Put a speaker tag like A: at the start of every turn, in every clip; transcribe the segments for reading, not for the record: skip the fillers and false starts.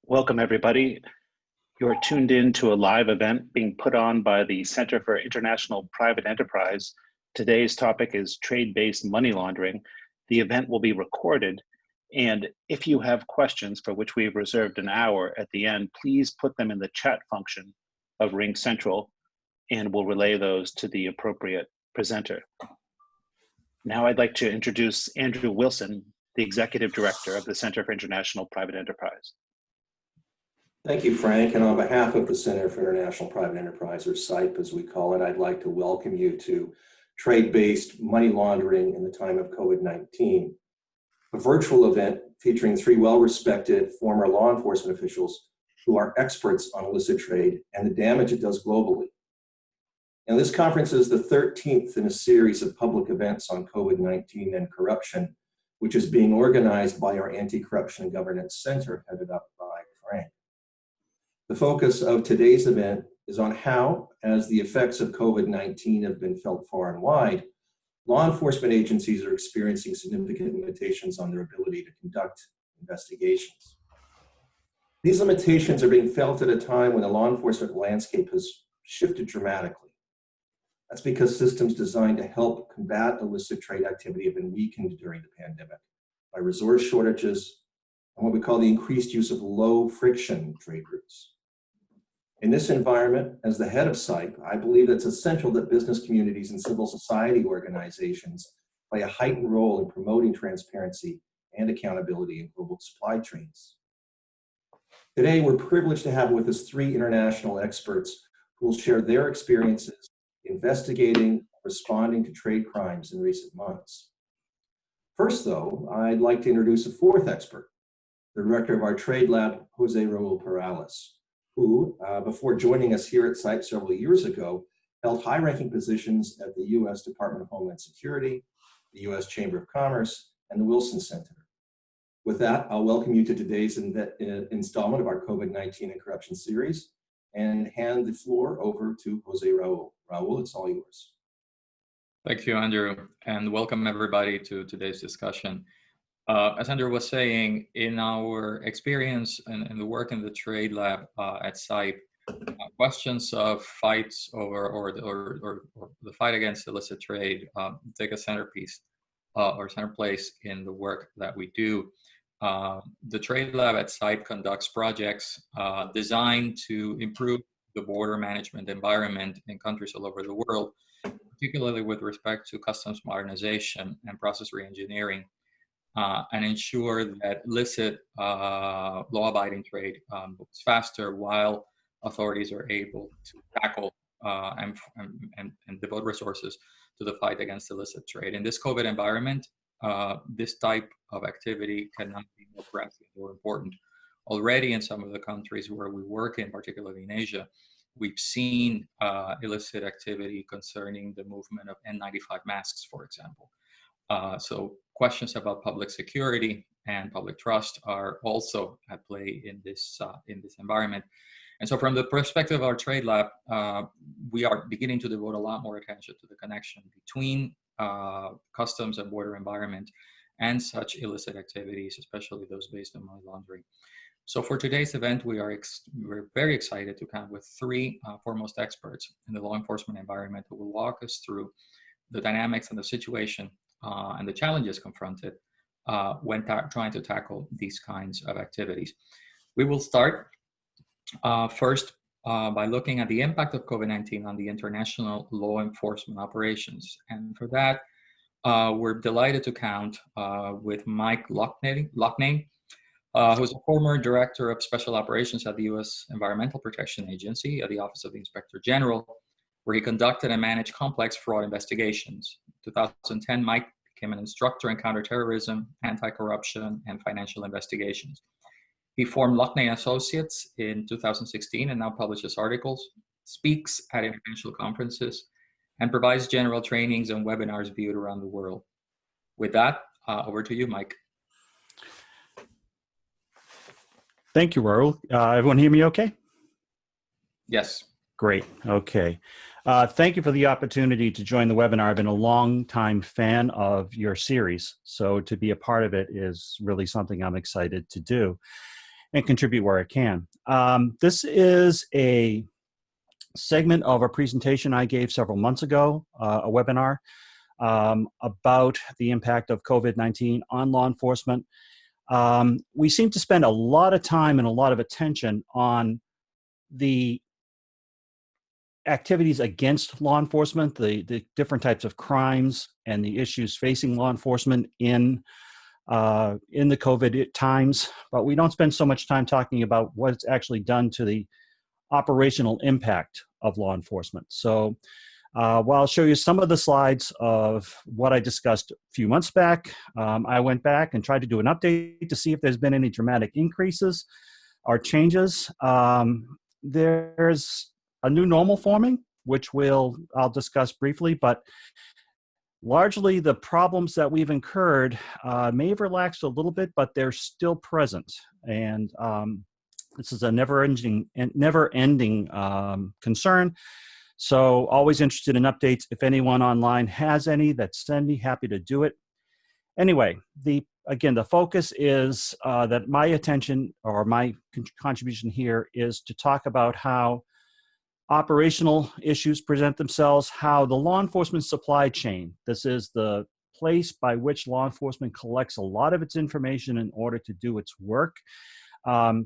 A: Welcome, everybody. You're tuned in to a live event being put on by the Center for International Private Enterprise. Today's topic is trade-based money laundering. The event will be recorded, and if you have questions for which we've reserved an hour at the end, please put them in the chat function of Ring Central, and we'll relay those to the appropriate presenter. Now I'd like to introduce Andrew Wilson, the Executive Director of the Center for International Private Enterprise.
B: Thank you, Frank. And on behalf of the Center for International Private Enterprise, or CIPE as we call it, I'd like to welcome you to Trade-Based Money Laundering in the Time of COVID-19, a virtual event featuring three well-respected former law enforcement officials who are experts on illicit trade and the damage it does globally. And this conference is the 13th in a series of public events on COVID-19 and corruption, which is being organized by our Anti-Corruption and Governance Center, headed up by Frank. The focus of today's event is on how, as the effects of COVID-19 have been felt far and wide, law enforcement agencies are experiencing significant limitations on their ability to conduct investigations. These limitations are being felt at a time when the law enforcement landscape has shifted dramatically. That's because systems designed to help combat illicit trade activity have been weakened during the pandemic by resource shortages and what we call the increased use of low-friction trade routes. In this environment, as the head of CIPE, I believe it's essential that business communities and civil society organizations play a heightened role in promoting transparency and accountability in global supply chains. Today, we're privileged to have with us three international experts who will share their experiences investigating, responding to trade crimes in recent months. First, though, I'd like to introduce a fourth expert, the director of our trade lab, Jose Raul Perales, who, before joining us here at CIPE several years ago, held high-ranking positions at the U.S. Department of Homeland Security, the U.S. Chamber of Commerce, and the Wilson Center. With that, I'll welcome you to today's installment of our COVID-19 and corruption series and hand the floor over to Jose Raul. Raul, it's all yours.
C: Thank you, Andrew, and welcome everybody to today's discussion. As Andrew was saying, in our experience and the work in the trade lab at CIPE, questions of fights over or the fight against illicit trade take a centerpiece or center place in the work that we do. The trade lab at CIPE conducts projects designed to improve the border management environment in countries all over the world, particularly with respect to customs modernization and process reengineering. And ensure that illicit law-abiding trade moves faster while authorities are able to tackle and devote resources to the fight against illicit trade. In this COVID environment, this type of activity cannot be more pressing or important. Already in some of the countries where we work in, particularly in Asia, we've seen illicit activity concerning the movement of N95 masks, for example. So questions about public security and public trust are also at play in this environment. And so from the perspective of our trade lab, we are beginning to devote a lot more attention to the connection between customs and border environment and such illicit activities, especially those based on money laundering. So for today's event, we're very excited to come with three foremost experts in the law enforcement environment who will walk us through the dynamics and the situation and the challenges confronted when trying to tackle these kinds of activities. We will start first by looking at the impact of COVID-19 on the international law enforcement operations. And for that, we're delighted to count with Mike Loughnane, who's a former director of special operations at the U.S. Environmental Protection Agency at the Office of the Inspector General, where he conducted and managed complex fraud investigations. In 2010, Mike became an instructor in counterterrorism, anti-corruption, and financial investigations. He formed Loughnane Associates in 2016 and now publishes articles, speaks at international conferences, and provides general trainings and webinars viewed around the world. With that, over to you, Mike.
D: Thank you, Raul. Everyone hear me okay?
C: Yes.
D: Great. Okay. Thank you for the opportunity to join the webinar. I've been a long-time fan of your series, so to be a part of it is really something I'm excited to do. and contribute where I can. This is a segment of a presentation I gave several months ago, a webinar about the impact of COVID-19 on law enforcement. We seem to spend a lot of time and a lot of attention on the activities against law enforcement, the different types of crimes and the issues facing law enforcement in the COVID times, but we don't spend so much time talking about what it's actually done to the operational impact of law enforcement. So while I'll show you some of the slides of what I discussed a few months back, I went back and tried to do an update to see if there's been any dramatic increases or changes. There's a new normal forming, which I'll discuss briefly, but largely the problems that we've incurred may have relaxed a little bit, but they're still present. And this is a never-ending concern. So always interested in updates. If anyone online has any, send me, happy to do it. Anyway, again, the focus is that my attention or my contribution here is to talk about how operational issues present themselves, how the law enforcement supply chain, this is the place by which law enforcement collects a lot of its information in order to do its work,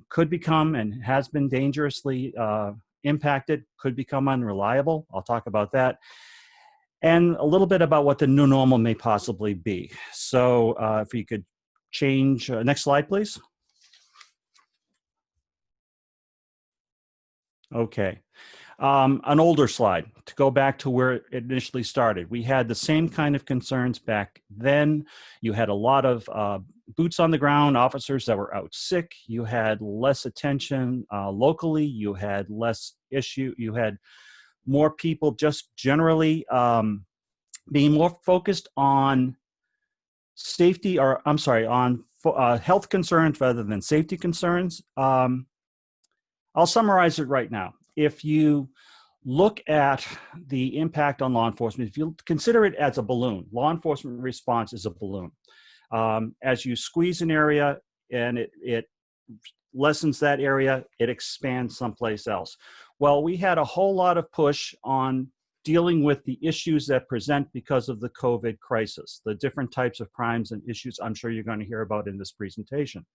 D: could become and has been dangerously impacted, could become unreliable. I'll talk about that. And a little bit about what the new normal may possibly be. So if you could change, next slide, please. Okay. An older slide to go back to where it initially started. We had the same kind of concerns back then. You had a lot of boots on the ground, officers that were out sick. You had less attention locally. You had less issue. You had more people just generally being more focused on safety, or I'm sorry, on health concerns rather than safety concerns. I'll summarize it right now. If you look at the impact on law enforcement, if you consider it as a balloon, law enforcement response is a balloon. As you squeeze an area and it lessens that area, it expands someplace else. Well, we had a whole lot of push on dealing with the issues that present because of the COVID crisis, the different types of crimes and issues I'm sure you're going to hear about in this presentation.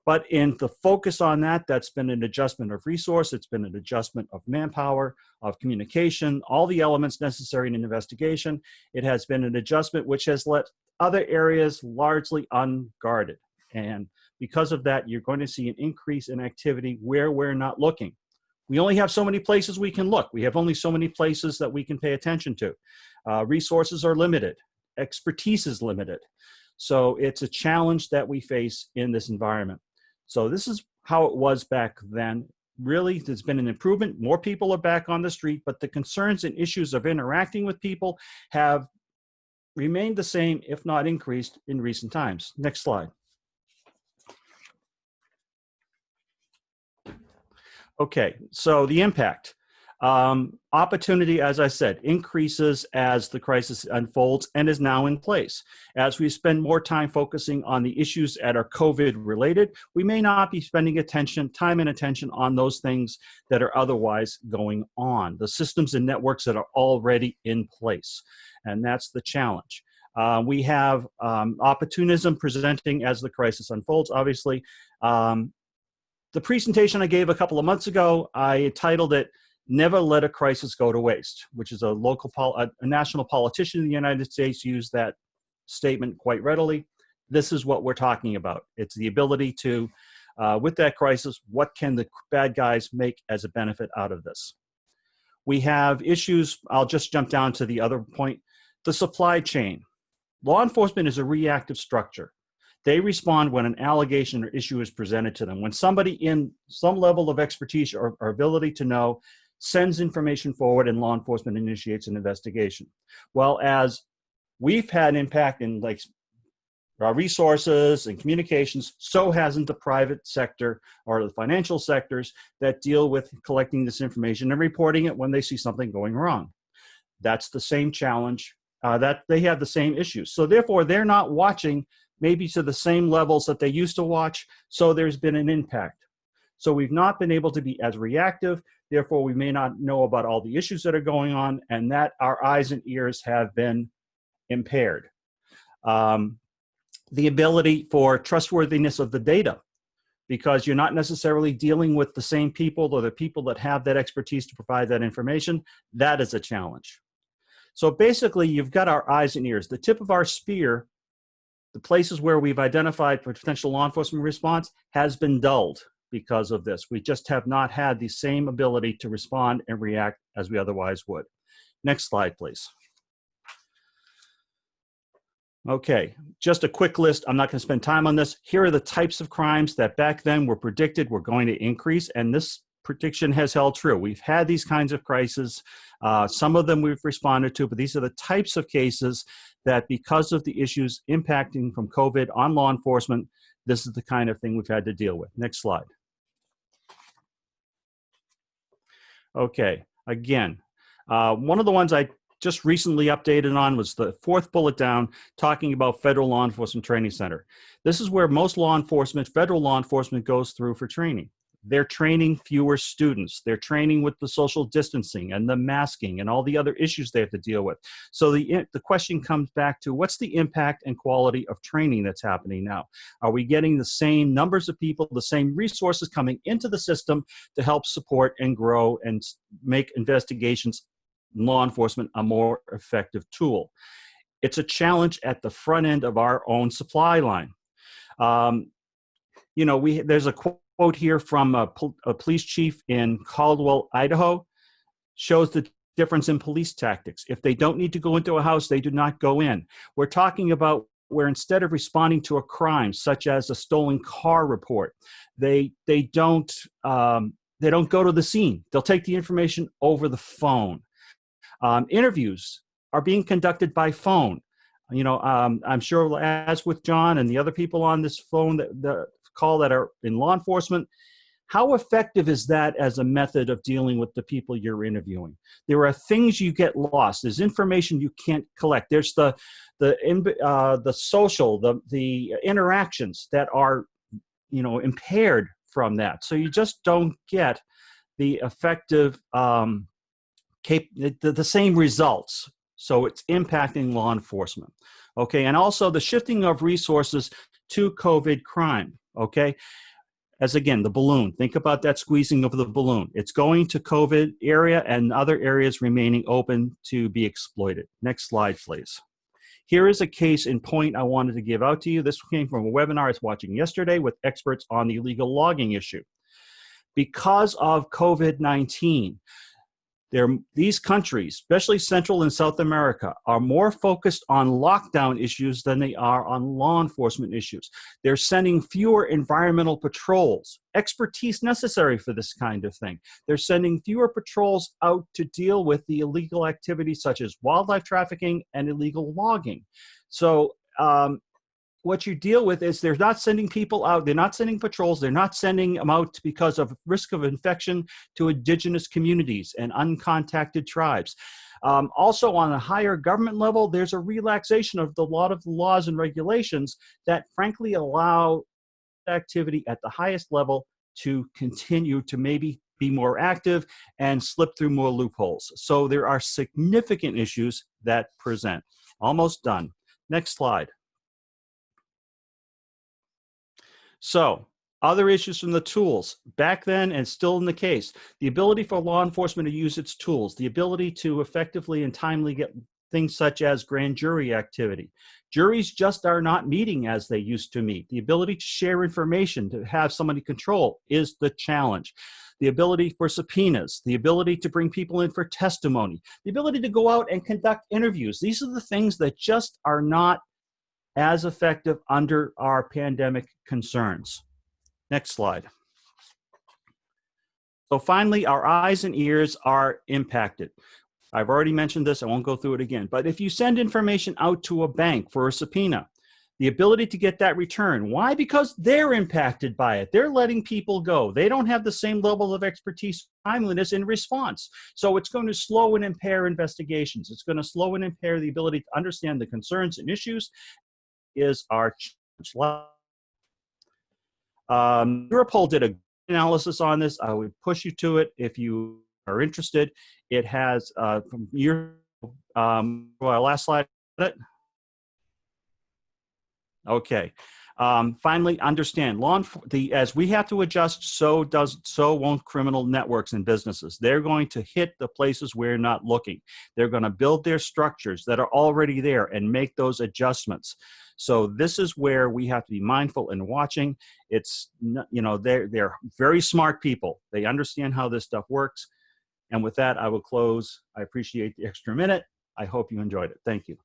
D: But in the focus on that, that's been an adjustment of resource, it's been an adjustment of manpower, of communication, all the elements necessary in an investigation. It has been an adjustment which has let other areas largely unguarded. And because of that, you're going to see an increase in activity where we're not looking. We only have so many places we can look. We have only so many places that we can pay attention to. Resources are limited. Expertise is limited. So it's a challenge that we face in this environment. So this is how it was back then. Really, there's been an improvement. More people are back on the street, but the concerns and issues of interacting with people have remained the same, if not increased, in recent times. Next slide. Okay, so the impact. Opportunity, as I said, increases as the crisis unfolds and is now in place. As we spend more time focusing on the issues that are COVID related, we may not be spending time and attention on those things that are otherwise going on, the systems and networks that are already in place. And that's the challenge. We have opportunism presenting as the crisis unfolds, obviously. The presentation I gave a couple of months ago, I titled it, "Never Let a Crisis Go to Waste," which is a national politician in the United States used that statement quite readily. This is what we're talking about. It's the ability to, with that crisis, what can the bad guys make as a benefit out of this? We have issues, I'll just jump down to the other point, the supply chain. Law enforcement is a reactive structure. They respond when an allegation or issue is presented to them. When somebody in some level of expertise or ability to know sends information forward and law enforcement initiates an investigation. Well, as we've had impact in like our resources and communications, so hasn't the private sector or the financial sectors that deal with collecting this information and reporting it when they see something going wrong. That's the same challenge, that they have the same issues. So therefore, they're not watching maybe to the same levels that they used to watch, so there's been an impact. So we've not been able to be as reactive, therefore we may not know about all the issues that are going on, and that our eyes and ears have been impaired. The ability for trustworthiness of the data, because you're not necessarily dealing with the same people or the people that have that expertise to provide that information, that is a challenge. So basically, you've got our eyes and ears. The tip of our spear, the places where we've identified for potential law enforcement response, has been dulled because of this. We just have not had the same ability to respond and react as we otherwise would. Next slide, please. Okay, just a quick list. I'm not going to spend time on this. Here are the types of crimes that back then were predicted were going to increase, and this prediction has held true. We've had these kinds of crises. Some of them we've responded to, but these are the types of cases that, because of the issues impacting from COVID on law enforcement, this is the kind of thing we've had to deal with. Next slide. Okay, again, one of the ones I just recently updated on was the fourth bullet down, talking about Federal Law Enforcement Training Center. This is where most law enforcement, federal law enforcement, goes through for training. They're training fewer students. They're training with the social distancing and the masking and all the other issues they have to deal with. So the question comes back to, what's the impact and quality of training that's happening now? Are we getting the same numbers of people, the same resources coming into the system to help support and grow and make investigations, law enforcement, a more effective tool? It's a challenge at the front end of our own supply line. You know, there's a quote here from a police chief in Caldwell, Idaho, shows the difference in police tactics. If they don't need to go into a house, they do not go in. We're talking about where, instead of responding to a crime, such as a stolen car report, they don't go to the scene. They'll take the information over the phone. Interviews are being conducted by phone. You know, I'm sure, as with John and the other people on this phone, the call that are in law enforcement, how effective is that as a method of dealing with the people you're interviewing? There are things you get lost. There's information you can't collect. There's the social, the interactions that are, you know, impaired from that. So you just don't get the effective, the same results. So it's impacting law enforcement. Okay, and also the shifting of resources to COVID crime. Okay, as again, the balloon, think about that squeezing of the balloon. It's going to COVID area and other areas remaining open to be exploited. Next slide, please. Here is a case in point I wanted to give out to you. This came from a webinar I was watching yesterday with experts on the illegal logging issue. Because of COVID-19, these countries, especially Central and South America, are more focused on lockdown issues than they are on law enforcement issues. They're sending fewer environmental patrols, expertise necessary for this kind of thing. They're sending fewer patrols out to deal with the illegal activities such as wildlife trafficking and illegal logging. So what you deal with is they're not sending people out, they're not sending patrols, they're not sending them out because of risk of infection to indigenous communities and uncontacted tribes. Also, on a higher government level, there's a relaxation of a lot of the laws and regulations that frankly allow activity at the highest level to continue to maybe be more active and slip through more loopholes. So there are significant issues that present. Almost done. Next slide. So, other issues from the tools. Back then, and still in the case, the ability for law enforcement to use its tools, the ability to effectively and timely get things such as grand jury activity. Juries just are not meeting as they used to meet. The ability to share information, to have somebody control, is the challenge. The ability for subpoenas, the ability to bring people in for testimony, the ability to go out and conduct interviews. These are the things that just are not as effective under our pandemic concerns. Next slide. So finally, our eyes and ears are impacted. I've already mentioned this, I won't go through it again, but if you send information out to a bank for a subpoena, the ability to get that return. Why? Because they're impacted by it. They're letting people go. They don't have the same level of expertise, timeliness in response. So it's going to slow and impair investigations. It's going to slow and impair the ability to understand the concerns and issues is our Europol did a good analysis on this. I would push you to it if you are interested. It has from your last slide. Okay. Finally, understand as we have to adjust, so won't criminal networks and businesses. They're going to hit the places we're not looking. They're going to build their structures that are already there and make those adjustments. So this is where we have to be mindful and watching. It's, they're very smart people. They understand how this stuff works. And with that, I will close. I appreciate the extra minute. I hope you enjoyed it. Thank you.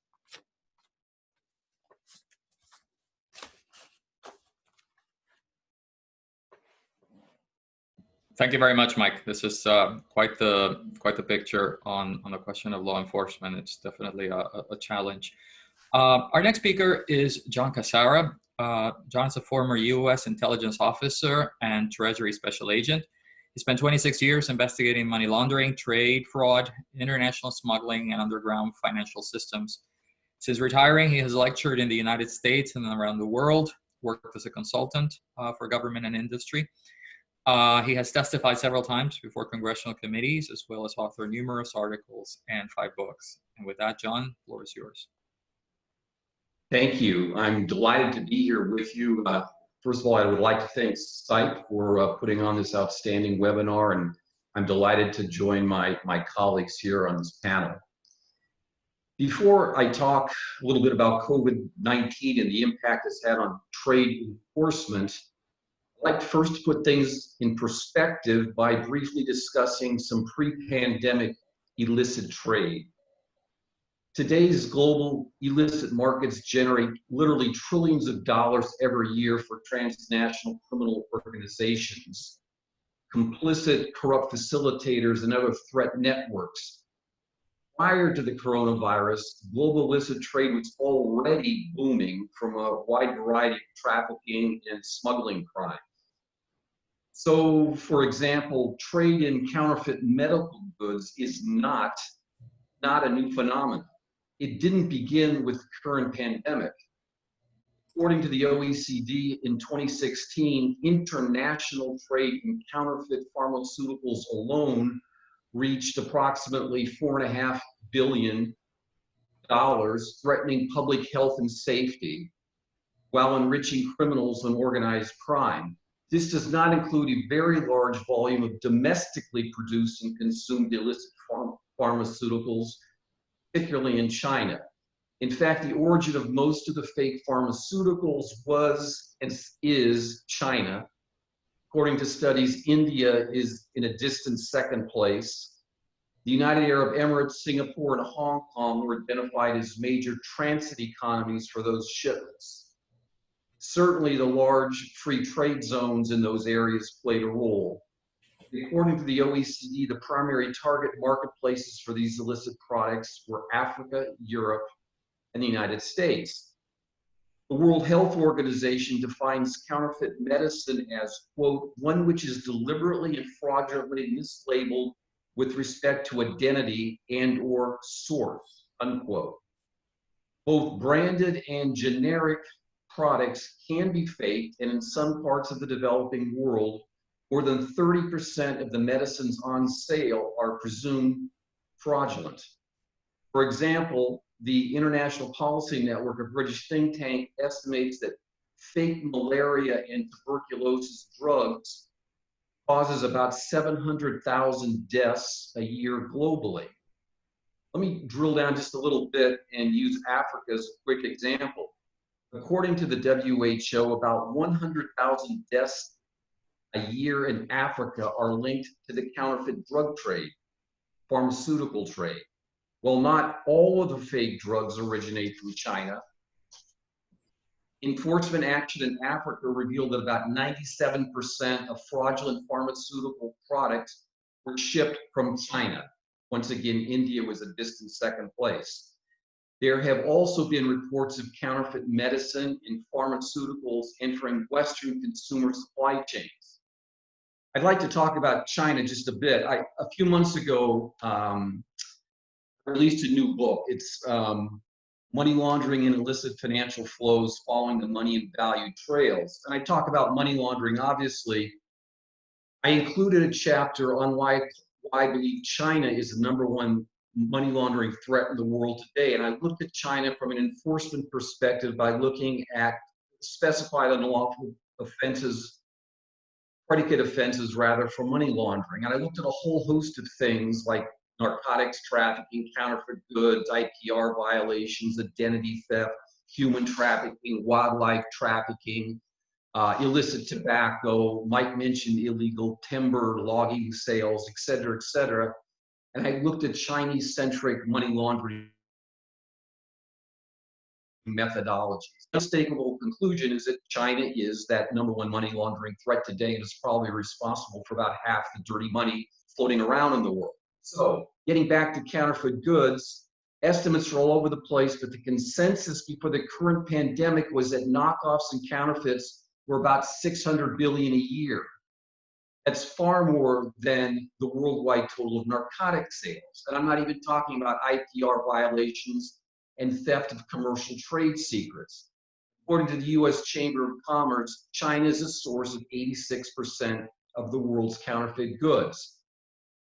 C: Thank you very much, Mike. This is quite the picture on the question of law enforcement. It's definitely a challenge. Our next speaker is John Cassara. John is a former U.S. intelligence officer and Treasury special agent. He spent 26 years investigating money laundering, trade, fraud, international smuggling, and underground financial systems. Since retiring, he has lectured in the United States and around the world, worked as a consultant for government and industry. He has testified several times before congressional committees, as well as authored numerous articles and 5 books. And with that, John, the floor is yours.
E: Thank you. I'm delighted to be here with you. First of all, I would like to thank SITE for putting on this outstanding webinar, and I'm delighted to join my colleagues here on this panel. Before I talk a little bit about COVID-19 and the impact it's had on trade enforcement, I'd like first to put things in perspective by briefly discussing some pre-pandemic illicit trade. Today's global illicit markets generate literally trillions of dollars every year for transnational criminal organizations, complicit corrupt facilitators, and other threat networks. Prior to the coronavirus, global illicit trade was already booming from a wide variety of trafficking and smuggling crimes. So, for example, trade in counterfeit medical goods is not a new phenomenon. It didn't begin with the current pandemic. According to the OECD, in 2016, international trade in counterfeit pharmaceuticals alone reached approximately $4.5 billion, threatening public health and safety while enriching criminals and organized crime. This does not include a very large volume of domestically produced and consumed illicit pharmaceuticals, particularly in China. In fact, the origin of most of the fake pharmaceuticals was and is China. According to studies, India is in a distant second place. The United Arab Emirates, Singapore, and Hong Kong were identified as major transit economies for those shipments. Certainly, the large free trade zones in those areas played a role. According to the OECD, the primary target marketplaces for these illicit products were Africa, Europe, and the United States. The World Health Organization defines counterfeit medicine as, quote, one which is deliberately and fraudulently mislabeled with respect to identity and or source, unquote. Both branded and generic products can be faked, and in some parts of the developing world, more than 30% of the medicines on sale are presumed fraudulent. For example, the International Policy Network, a British think tank, estimates that fake malaria and tuberculosis drugs causes about 700,000 deaths a year globally. Let me drill down just a little bit and use Africa as a quick example. According to the WHO, about 100,000 deaths a year in Africa are linked to the counterfeit drug trade, pharmaceutical trade. While not all of the fake drugs originate from China, enforcement action in Africa revealed that about 97% of fraudulent pharmaceutical products were shipped from China. Once again, India was a distant second place. There have also been reports of counterfeit medicine and pharmaceuticals entering Western consumer supply chains. I'd like to talk about China just a bit. A few months ago, released a new book. It's money laundering and illicit financial flows following the money and value trails. And I talk about money laundering, obviously. I included a chapter on why I believe China is the #1 money laundering threat in the world today. And I looked at China from an enforcement perspective by looking at specified unlawful offenses, predicate offenses rather, for money laundering. And I looked at a whole host of things like narcotics trafficking, counterfeit goods, IPR violations, identity theft, human trafficking, wildlife trafficking, illicit tobacco. Mike mentioned illegal timber, logging sales, et cetera, et cetera. And I looked at Chinese-centric money laundering methodologies. The unmistakable conclusion is that China is that #1 money laundering threat today and is probably responsible for about half the dirty money floating around in the world. So getting back to counterfeit goods, estimates are all over the place, but the consensus before the current pandemic was that knockoffs and counterfeits were about 600 billion a year. That's far more than the worldwide total of narcotic sales. And I'm not even talking about IPR violations and theft of commercial trade secrets. According to the US Chamber of Commerce, China is a source of 86% of the world's counterfeit goods.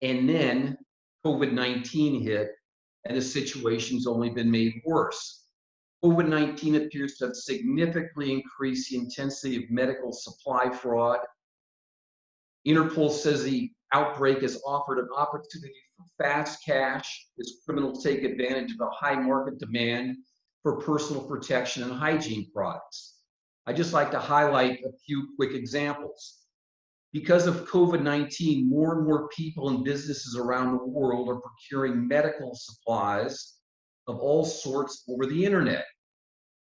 E: And then COVID-19 hit, and the situation's only been made worse. COVID-19 appears to have significantly increased the intensity of medical supply fraud. Interpol says the outbreak has offered an opportunity for fast cash as criminals take advantage of a high market demand for personal protection and hygiene products. I'd just like to highlight a few quick examples. Because of COVID-19, more and more people and businesses around the world are procuring medical supplies of all sorts over the internet.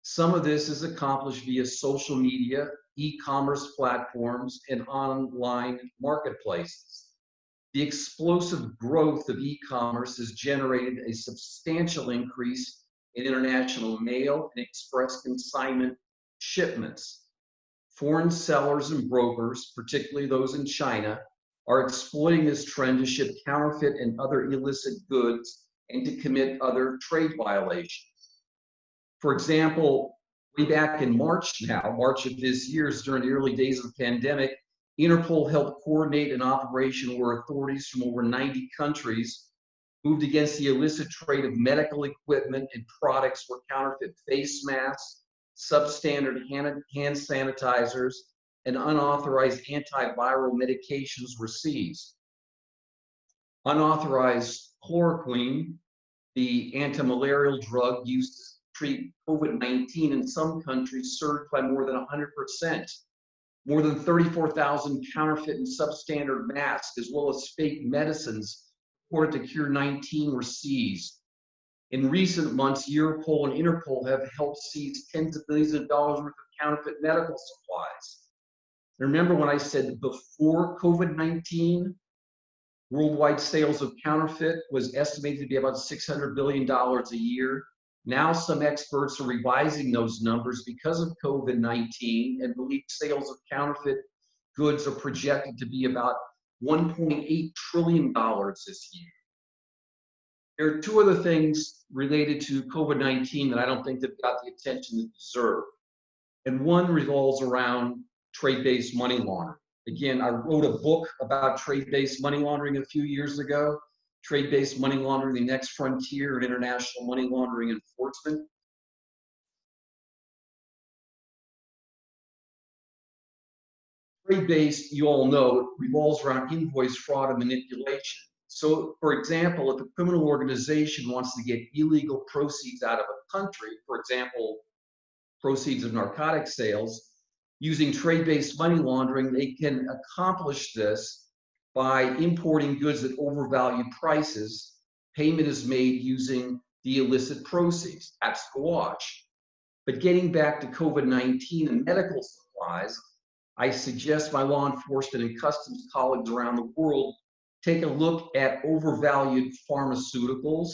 E: Some of this is accomplished via social media, e-commerce platforms, and online marketplaces. The explosive growth of e-commerce has generated a substantial increase in international mail and express consignment shipments. Foreign sellers and brokers, particularly those in China, are exploiting this trend to ship counterfeit and other illicit goods and to commit other trade violations. For example, way back in March of this year, during the early days of the pandemic, Interpol helped coordinate an operation where authorities from over 90 countries moved against the illicit trade of medical equipment and products where counterfeit face masks, substandard hand sanitizers, and unauthorized antiviral medications were seized. Unauthorized chloroquine, the antimalarial drug used to treat COVID-19 in some countries, surged by more than 100%. More than 34,000 counterfeit and substandard masks, as well as fake medicines reported to cure 19, were seized. In recent months, Europol and Interpol have helped seize tens of millions of dollars worth of counterfeit medical supplies. Remember when I said before COVID-19, worldwide sales of counterfeit was estimated to be about $600 billion a year. Now some experts are revising those numbers because of COVID-19 and believe sales of counterfeit goods are projected to be about $1.8 trillion this year. There are two other things related to COVID-19 that I don't think they've got the attention they deserve. And one revolves around trade-based money laundering. Again, I wrote a book about trade-based money laundering a few years ago, Trade-Based Money Laundering, the Next Frontier in International Money Laundering Enforcement. Trade-based, you all know, revolves around invoice fraud and manipulation. So, for example, if a criminal organization wants to get illegal proceeds out of a country, for example, proceeds of narcotic sales, using trade-based money laundering, they can accomplish this by importing goods at overvalued prices. Payment is made using the illicit proceeds. That's the wash. But getting back to COVID-19 and medical supplies, I suggest my law enforcement and customs colleagues around the world take a look at overvalued pharmaceuticals,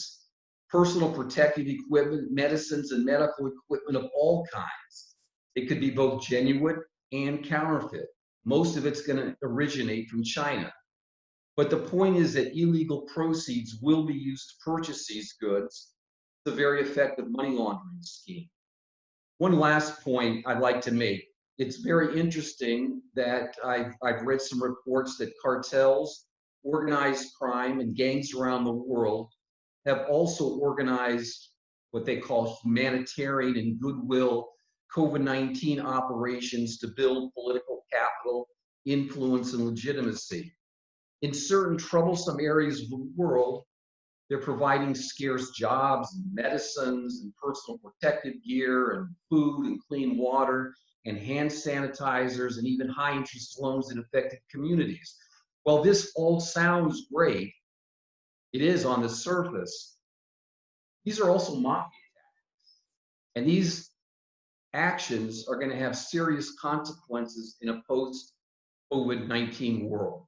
E: personal protective equipment, medicines, and medical equipment of all kinds. It could be both genuine and counterfeit. Most of it's going to originate from China. But the point is that illegal proceeds will be used to purchase these goods. It's a very effective money laundering scheme. One last point I'd like to make. It's very interesting that I've read some reports that cartels, organized crime, and gangs around the world have also organized what they call humanitarian and goodwill COVID-19 operations to build political capital, influence, and legitimacy. In certain troublesome areas of the world, they're providing scarce jobs, and medicines, and personal protective gear, and food, and clean water, and hand sanitizers, and even high-interest loans in affected communities. While this all sounds great, it is on the surface, these are also mafia tactics. And these actions are going to have serious consequences in a post-COVID-19 world.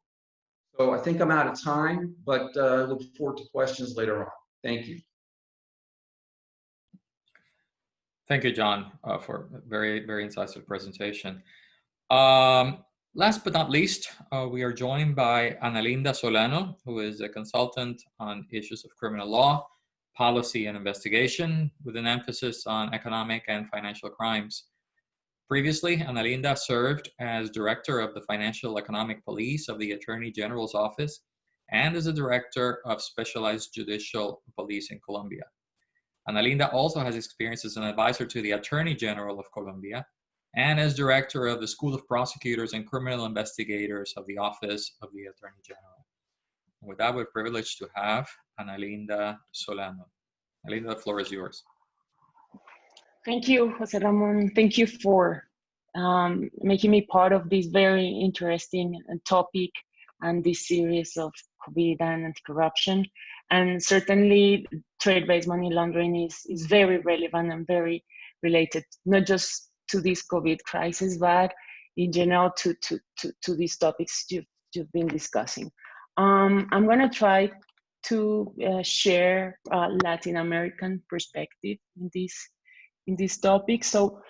E: So I think I'm out of time, but look forward to questions later on. Thank you.
C: Thank you, John, for a very, very incisive presentation. Last but not least, we are joined by Analinda Solano, who is a consultant on issues of criminal law, policy, and investigation, with an emphasis on economic and financial crimes. Previously, Analinda served as Director of the Financial Economic Police of the Attorney General's Office and as a Director of Specialized Judicial Police in Colombia. Analinda also has experience as an advisor to the Attorney General of Colombia and as Director of the School of Prosecutors and Criminal Investigators of the Office of the Attorney General. And with that, we're privileged to have Analinda Solano. Analinda, the floor is yours.
F: Thank you, Jose Ramon. Thank you for making me part of this very interesting topic and this series of COVID and anti-corruption. And certainly, trade-based money laundering is very relevant and very related, not just to this COVID crisis, but in general to these topics you've been discussing. I'm going to try to share a Latin American perspective in this topic. So,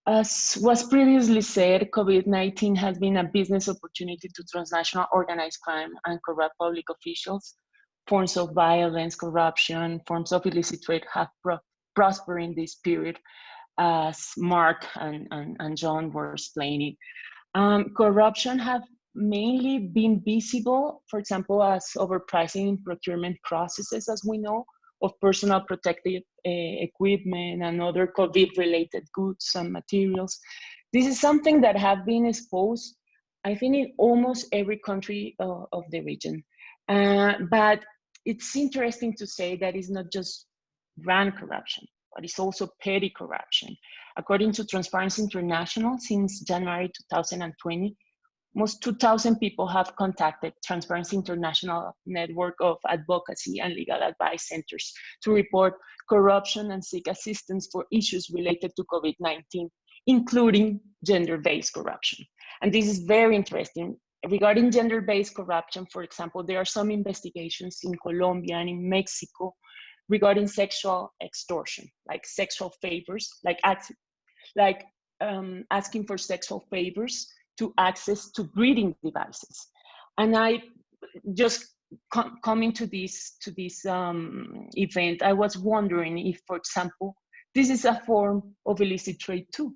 F: as was previously said, COVID-19 has been a business opportunity to transnational organized crime and corrupt public officials. Forms of violence, corruption, forms of illicit trade have prospered in this period, as Mark and John were explaining. Corruption have mainly been visible, for example, as overpricing in procurement processes, as we know, of personal protective equipment and other COVID-related goods and materials. This is something that have been exposed, I think, in almost every country of the region. But it's interesting to say that it's not just grand corruption, but it's also petty corruption. According to Transparency International, since January 2020, almost 2,000 people have contacted Transparency International network of advocacy and legal advice centers to report corruption and seek assistance for issues related to COVID-19, including gender-based corruption. And this is very interesting. Regarding gender-based corruption, for example, there are some investigations in Colombia and in Mexico regarding sexual extortion, like sexual favors, like asking for sexual favors to access to breeding devices. And I just coming to this event, I was wondering if, for example, this is a form of illicit trade too,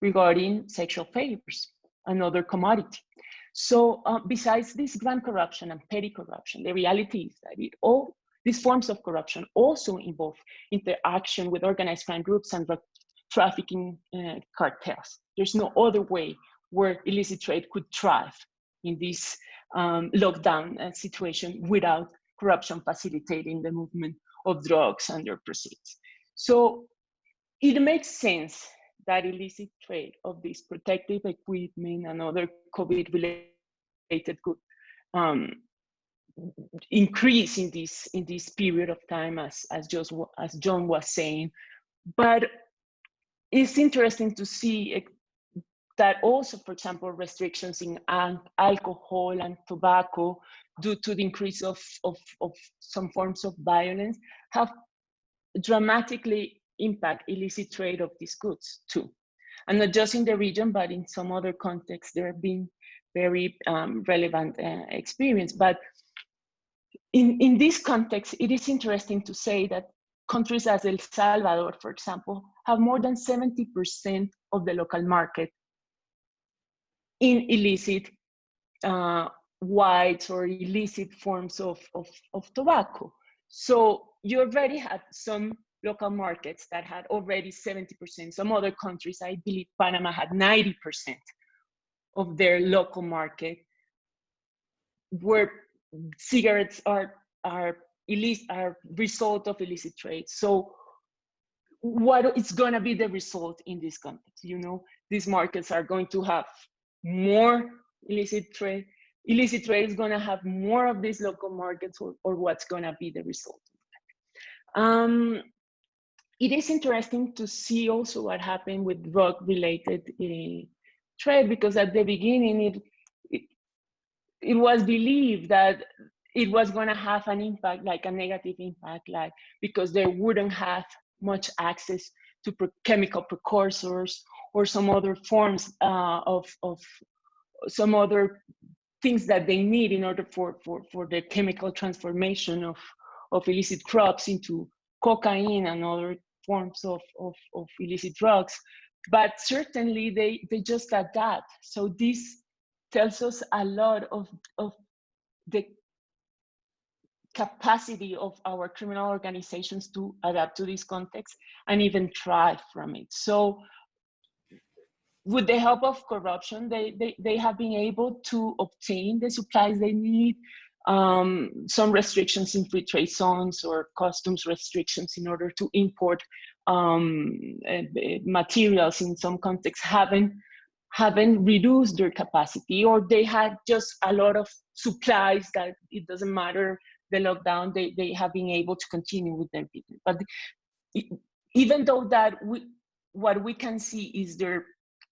F: regarding sexual favors, another commodity. So besides this grand corruption and petty corruption, the reality is that these forms of corruption also involve interaction with organized crime groups and drug trafficking cartels. There's no other way where illicit trade could thrive in this lockdown situation without corruption facilitating the movement of drugs and their proceeds. So it makes sense that illicit trade of this protective equipment and other COVID-related goods increase in this period of time, as John was saying. But it's interesting to see that also, for example, restrictions in alcohol and tobacco due to the increase of some forms of violence have dramatically impact illicit trade of these goods too. And not just in the region, but in some other contexts, there have been very relevant experience. But in this context, it is interesting to say that countries as El Salvador, for example, have more than 70% of the local market in illicit whites or illicit forms of tobacco. So you already had some local markets that had already 70%. Some other countries, I believe Panama had 90% of their local market where cigarettes are illicit, are result of illicit trade. So what is going to be the result in this context? You know, these markets are going to have more illicit trade. Illicit trade is going to have more of these local markets, or what's going to be the result of that. It is interesting to see also what happened with drug-related trade, because at the beginning it was believed that it was going to have an impact, like a negative impact, like because they wouldn't have much access to chemical precursors or some other forms of some other things that they need in order for the chemical transformation of illicit crops into cocaine and other forms of illicit drugs. But certainly they just adapt. So this tells us a lot of the capacity of our criminal organizations to adapt to this context and even thrive from it. So with the help of corruption, they have been able to obtain the supplies they need, some restrictions in free trade zones or customs restrictions in order to import materials in some contexts haven't reduced their capacity, or they had just a lot of supplies that it doesn't matter the lockdown, they have been able to continue with their business. But even though that, what we can see is their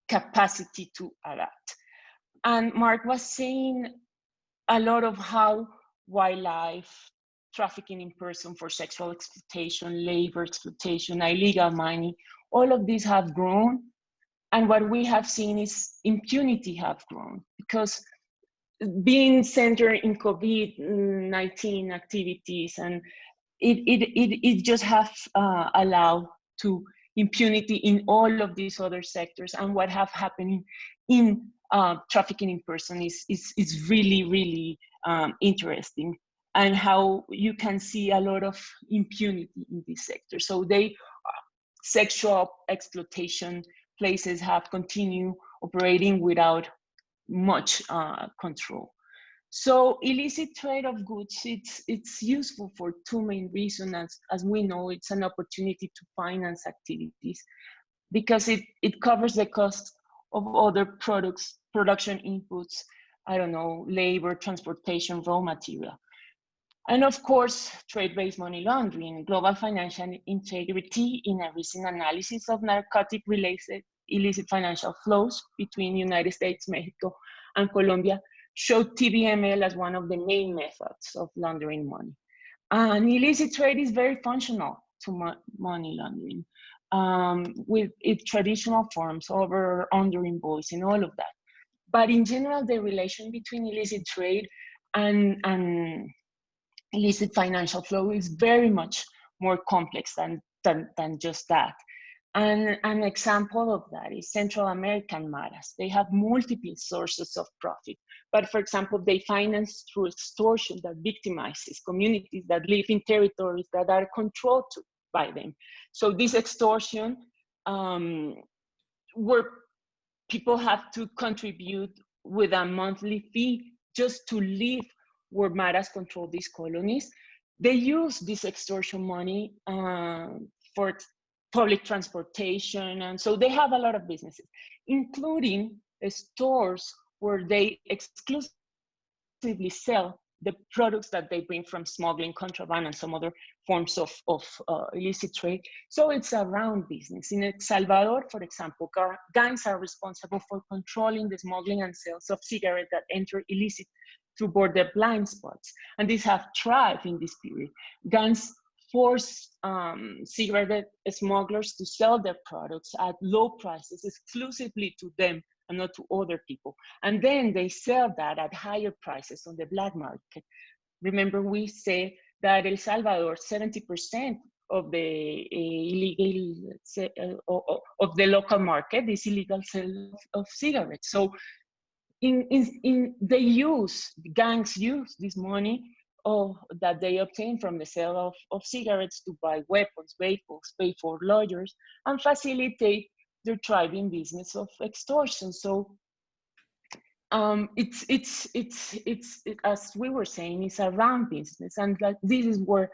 F: capacity to adapt. And Mark was saying a lot of how wildlife, trafficking in person for sexual exploitation, labor exploitation, illegal mining, all of these have grown. And what we have seen is impunity have grown, because being centered in COVID-19 activities, and it just have allowed to impunity in all of these other sectors. And what have happened in trafficking in person is really, really interesting, and how you can see a lot of impunity in this sector. So sexual exploitation places have continued operating without much control. So illicit trade of goods, it's useful for two main reasons. As we know, it's an opportunity to finance activities, because it covers the cost of other products, production inputs, I don't know, labor, transportation, raw material. And of course, trade-based money laundering, global financial integrity. In a recent analysis of narcotic-related illicit financial flows between United States, Mexico, and Colombia, showed TBML as one of the main methods of laundering money. And illicit trade is very functional to money laundering, with its traditional forms, over, under invoicing, all of that. But in general, the relation between illicit trade and illicit financial flow is very much more complex than just that. And an example of that is Central American maras. They have multiple sources of profit. But for example, they finance through extortion that victimizes communities that live in territories that are controlled by them. So this extortion, where people have to contribute with a monthly fee just to live where maras control these colonies, they use this extortion money for public transportation. And so they have a lot of businesses, including stores where they exclusively sell the products that they bring from smuggling, contraband, and some other forms of illicit trade. So it's a round business. In El Salvador, for example, gangs are responsible for controlling the smuggling and sales of cigarettes that enter illicit through border blind spots. And these have thrived in this period. Gangs force cigarette smugglers to sell their products at low prices exclusively to them and not to other people. And then they sell that at higher prices on the black market. Remember, we say that El Salvador, 70% of the illegal of the local market is illegal sale of cigarettes. So gangs use this money that they obtain from the sale of cigarettes to buy weapons, vehicles, pay for lawyers, and facilitate their thriving business of extortion. So it's as we were saying, it's a round business, and that this is where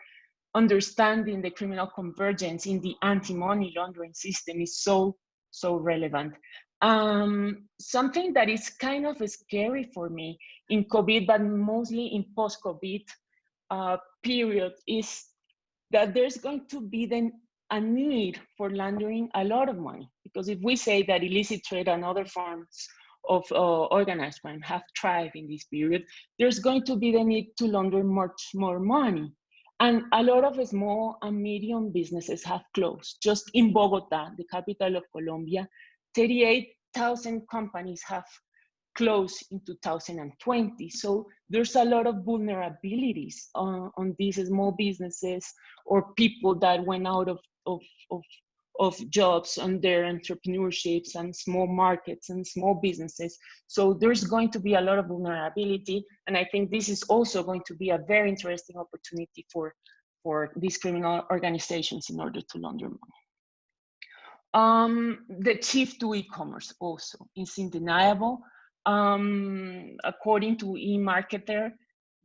F: understanding the criminal convergence in the anti-money laundering system is so relevant. Something that is kind of scary for me in COVID, but mostly in post-COVID period, is that there's going to be then a need for laundering a lot of money. Because if we say that illicit trade and other forms of organized crime have thrived in this period, there's going to be the need to launder much more money. And a lot of small and medium businesses have closed. Just in Bogota, the capital of Colombia, 38,000 companies have closed in 2020. So there's a lot of vulnerabilities on these small businesses or people that went out of jobs on their entrepreneurships and small markets and small businesses. So there's going to be a lot of vulnerability. And I think this is also going to be a very interesting opportunity for these criminal organizations in order to launder money. The shift to e-commerce also is undeniable. According to eMarketer,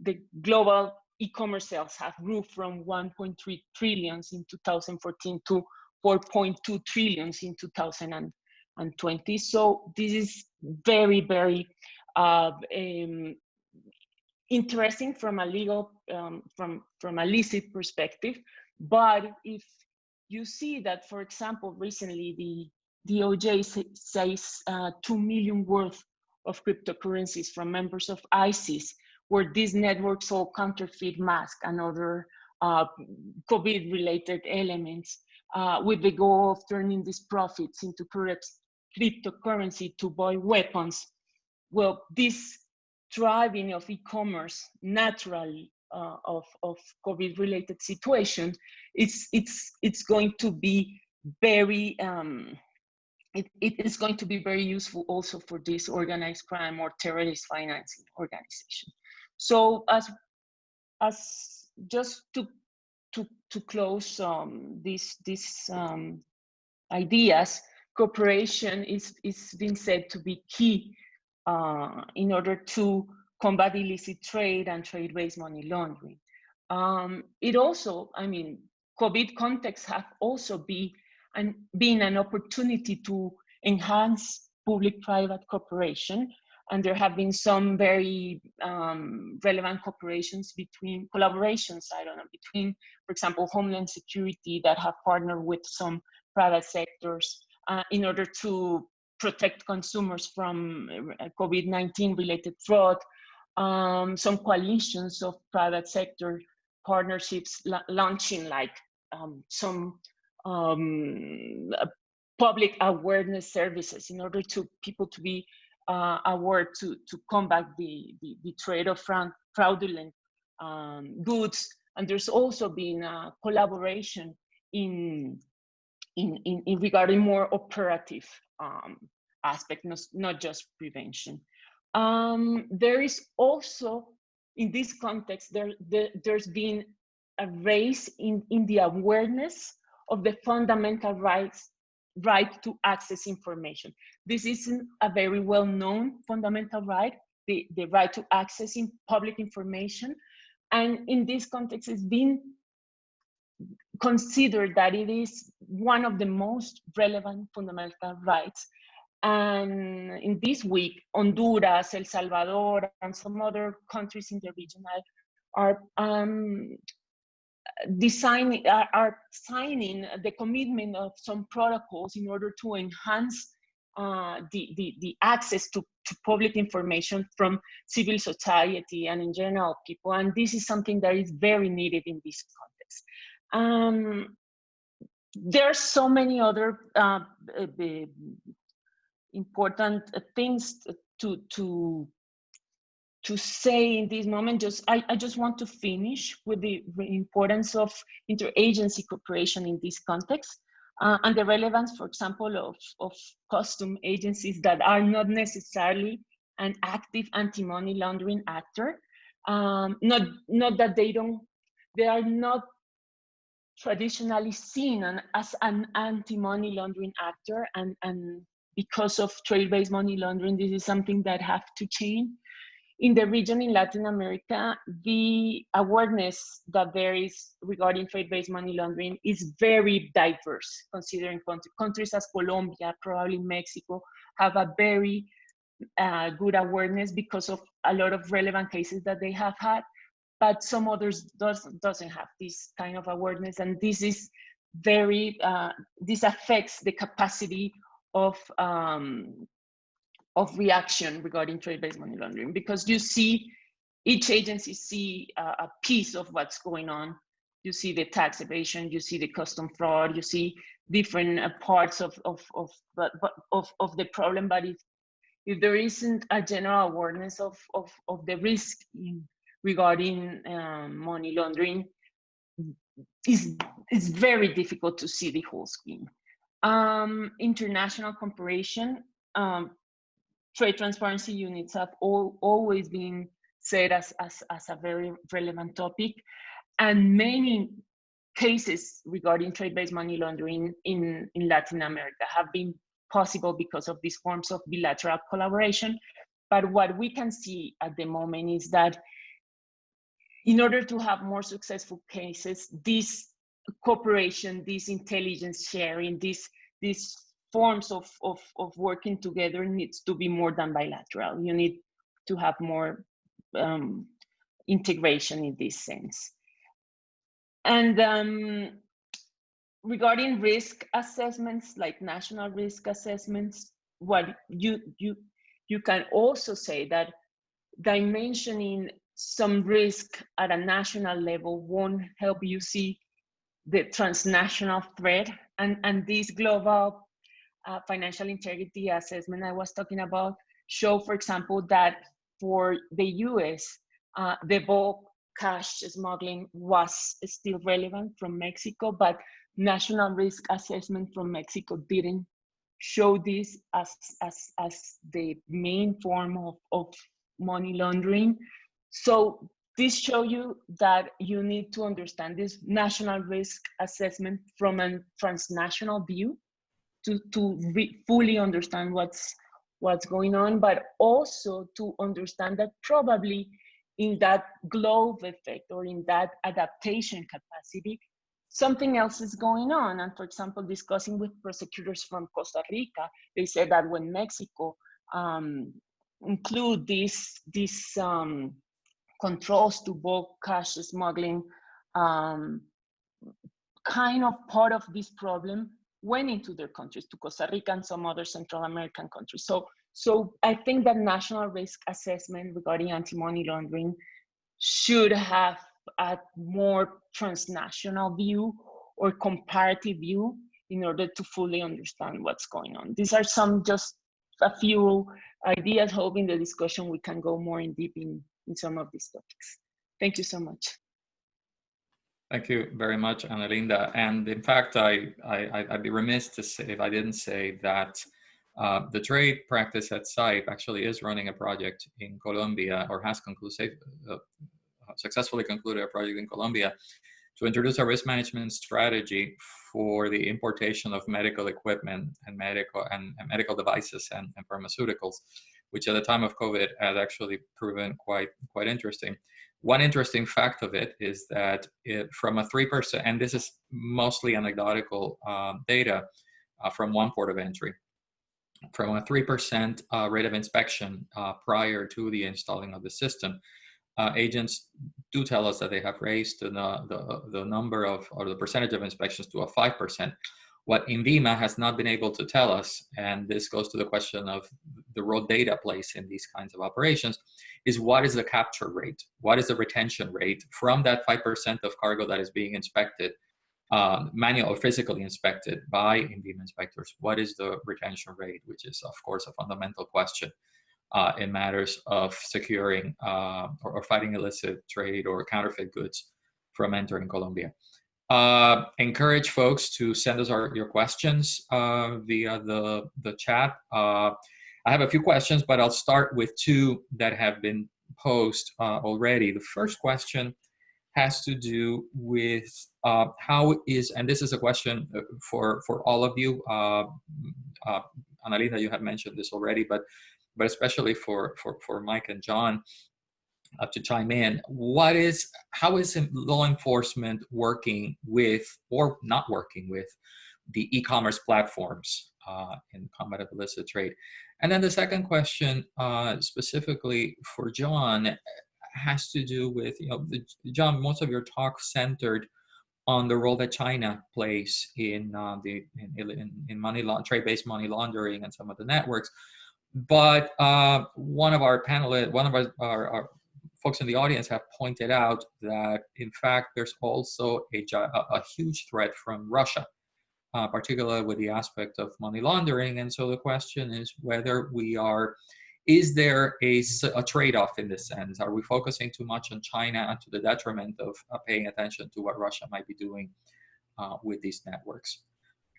F: the global e-commerce sales have grew from 1.3 trillion in 2014 to 4.2 trillion in 2020. So this is very, very interesting from a legal, from a licit perspective. But if you see that, for example, recently the DOJ says 2 million worth of cryptocurrencies from members of ISIS, where these networks sold counterfeit masks and other COVID-related elements, with the goal of turning these profits into cryptocurrency to buy weapons. Well, this thriving of e-commerce naturally of COVID-related situation, it's going to be very it is going to be very useful also for this organized crime or terrorist financing organization. So as just to close these ideas, cooperation is being said to be key in order to combat illicit trade and trade-based money laundering. It also, I mean, COVID contexts have also been an opportunity to enhance public-private cooperation, and there have been some very relevant collaborations, between, for example, Homeland Security that have partnered with some private sectors in order to protect consumers from COVID-19 related fraud. Some coalitions of private sector partnerships launching like some public awareness services in order to people to be aware to combat the trade of fraudulent goods. And there's also been a collaboration in regarding more operative aspect, not just prevention. There is also, in this context, there's been a raise in the awareness of the fundamental right to access information. This isn't a very well-known fundamental right, the right to access in public information. And in this context, it's been considered that it is one of the most relevant fundamental rights. And in this week, Honduras, El Salvador, and some other countries in the region are signing the commitment of some protocols in order to enhance the access to public information from civil society and in general people. And this is something that is very needed in this context. There are so many other important things to to say in this moment. I just want to finish with the importance of interagency cooperation in this context, and the relevance, for example, of custom agencies that are not necessarily an active anti-money laundering actor. Not that they are not traditionally seen as an anti-money laundering actor, and because of trade-based money laundering, this is something that have to change. In the region in Latin America, the awareness that there is regarding trade-based money laundering is very diverse, considering countries as Colombia, probably Mexico, have a very good awareness because of a lot of relevant cases that they have had, but some others doesn't have this kind of awareness, and this is very, this affects the capacity of reaction regarding trade-based money laundering, because you see each agency see a piece of what's going on. You see the tax evasion, you see the custom fraud, you see different parts of the problem. But if there isn't a general awareness of the risk regarding money laundering, it's very difficult to see the whole scheme. International cooperation. Trade transparency units have always been said as a very relevant topic, and many cases regarding trade-based money laundering in Latin America have been possible because of these forms of bilateral collaboration. But what we can see at the moment is that in order to have more successful cases, this cooperation, this intelligence sharing, these forms of working together needs to be more than bilateral. You need to have more integration in this sense. And regarding risk assessments, like national risk assessments, what you can also say that dimensioning some risk at a national level won't help you see the transnational threat, and this global financial integrity assessment I was talking about show, for example, that for the US, the bulk cash smuggling was still relevant from Mexico, but national risk assessment from Mexico didn't show this as the main form of money laundering. So this shows you that you need to understand this national risk assessment from a transnational view to fully understand what's going on, but also to understand that probably in that globe effect or in that adaptation capacity, something else is going on. And for example, discussing with prosecutors from Costa Rica, they said that when Mexico include these controls to bulk cash smuggling, kind of part of this problem went into their countries, to Costa Rica and some other Central American countries. So I think that national risk assessment regarding anti-money laundering should have a more transnational view or comparative view in order to fully understand what's going on. These are just a few ideas. Hope in the discussion we can go more in deep in some of these topics. Thank you so much.
C: Thank you very much, Ana Linda. And in fact, I'd be remiss to say if I didn't say that the trade practice at SAIP actually is running a project in Colombia, or has successfully concluded a project in Colombia to introduce a risk management strategy for the importation of medical equipment and medical devices and pharmaceuticals, which at the time of COVID has actually proven quite interesting. One interesting fact of it is that from a 3%, and this is mostly anecdotal data from one port of entry, from a 3% rate of inspection prior to the installing of the system, agents do tell us that they have raised the number of, or the percentage of inspections to a 5%. What INVIMA has not been able to tell us, and this goes to the question of the role data plays in these kinds of operations, is what is the capture rate? What is the retention rate from that 5% of cargo that is being inspected, manual or physically inspected by INVIMA inspectors? What is the retention rate, which is, of course, a fundamental question in matters of securing or fighting illicit trade or counterfeit goods from entering Colombia. Encourage folks to send us your questions via the chat. I have a few questions, but I'll start with two that have been posed already. The first question has to do with how is, and this is a question for all of you, Annalisa, you have mentioned this already, but especially for Mike and John to chime in. How is law enforcement working with or not working with the e-commerce platforms in combat of illicit trade? And then the second question, specifically for John, has to do with, John, most of your talk centered on the role that China plays in trade-based money laundering and some of the networks. But one of our panelists, one of our folks in the audience have pointed out that, in fact, there's also a huge threat from Russia, particularly with the aspect of money laundering. And so the question is whether is there a trade-off in this sense? Are we focusing too much on China to the detriment of paying attention to what Russia might be doing with these networks?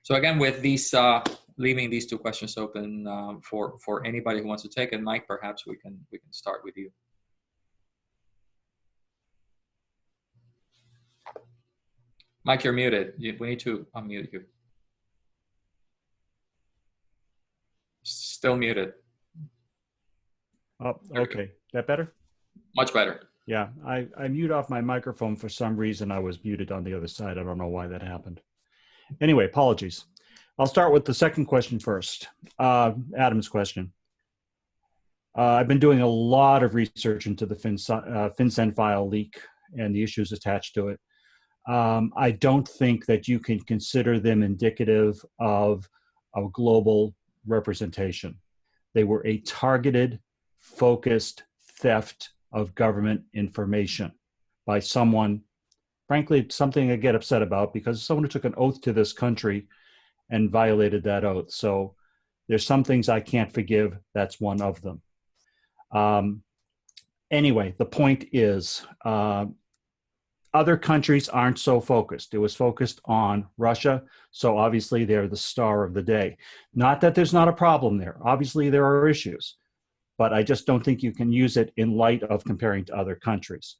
C: So again, with these, leaving these two questions open for anybody who wants to take it, Mike, perhaps we can start with you. Mike, you're muted. We need to unmute you. Still muted.
D: Oh, okay. That better?
C: Much better.
D: Yeah, I mute off my microphone for some reason. I was muted on the other side. I don't know why that happened. Anyway, apologies. I'll start with the second question first. Adam's question. I've been doing a lot of research into the FinCEN file leak and the issues attached to it. I don't think that you can consider them indicative of a global representation. They were a targeted, focused theft of government information by someone, frankly, something I get upset about because someone who took an oath to this country and violated that oath. So there's some things I can't forgive. That's one of them. Anyway, the point is, other countries aren't so focused. It was focused on Russia, so obviously they're the star of the day. Not that there's not a problem there. Obviously there are issues, but I just don't think you can use it in light of comparing to other countries.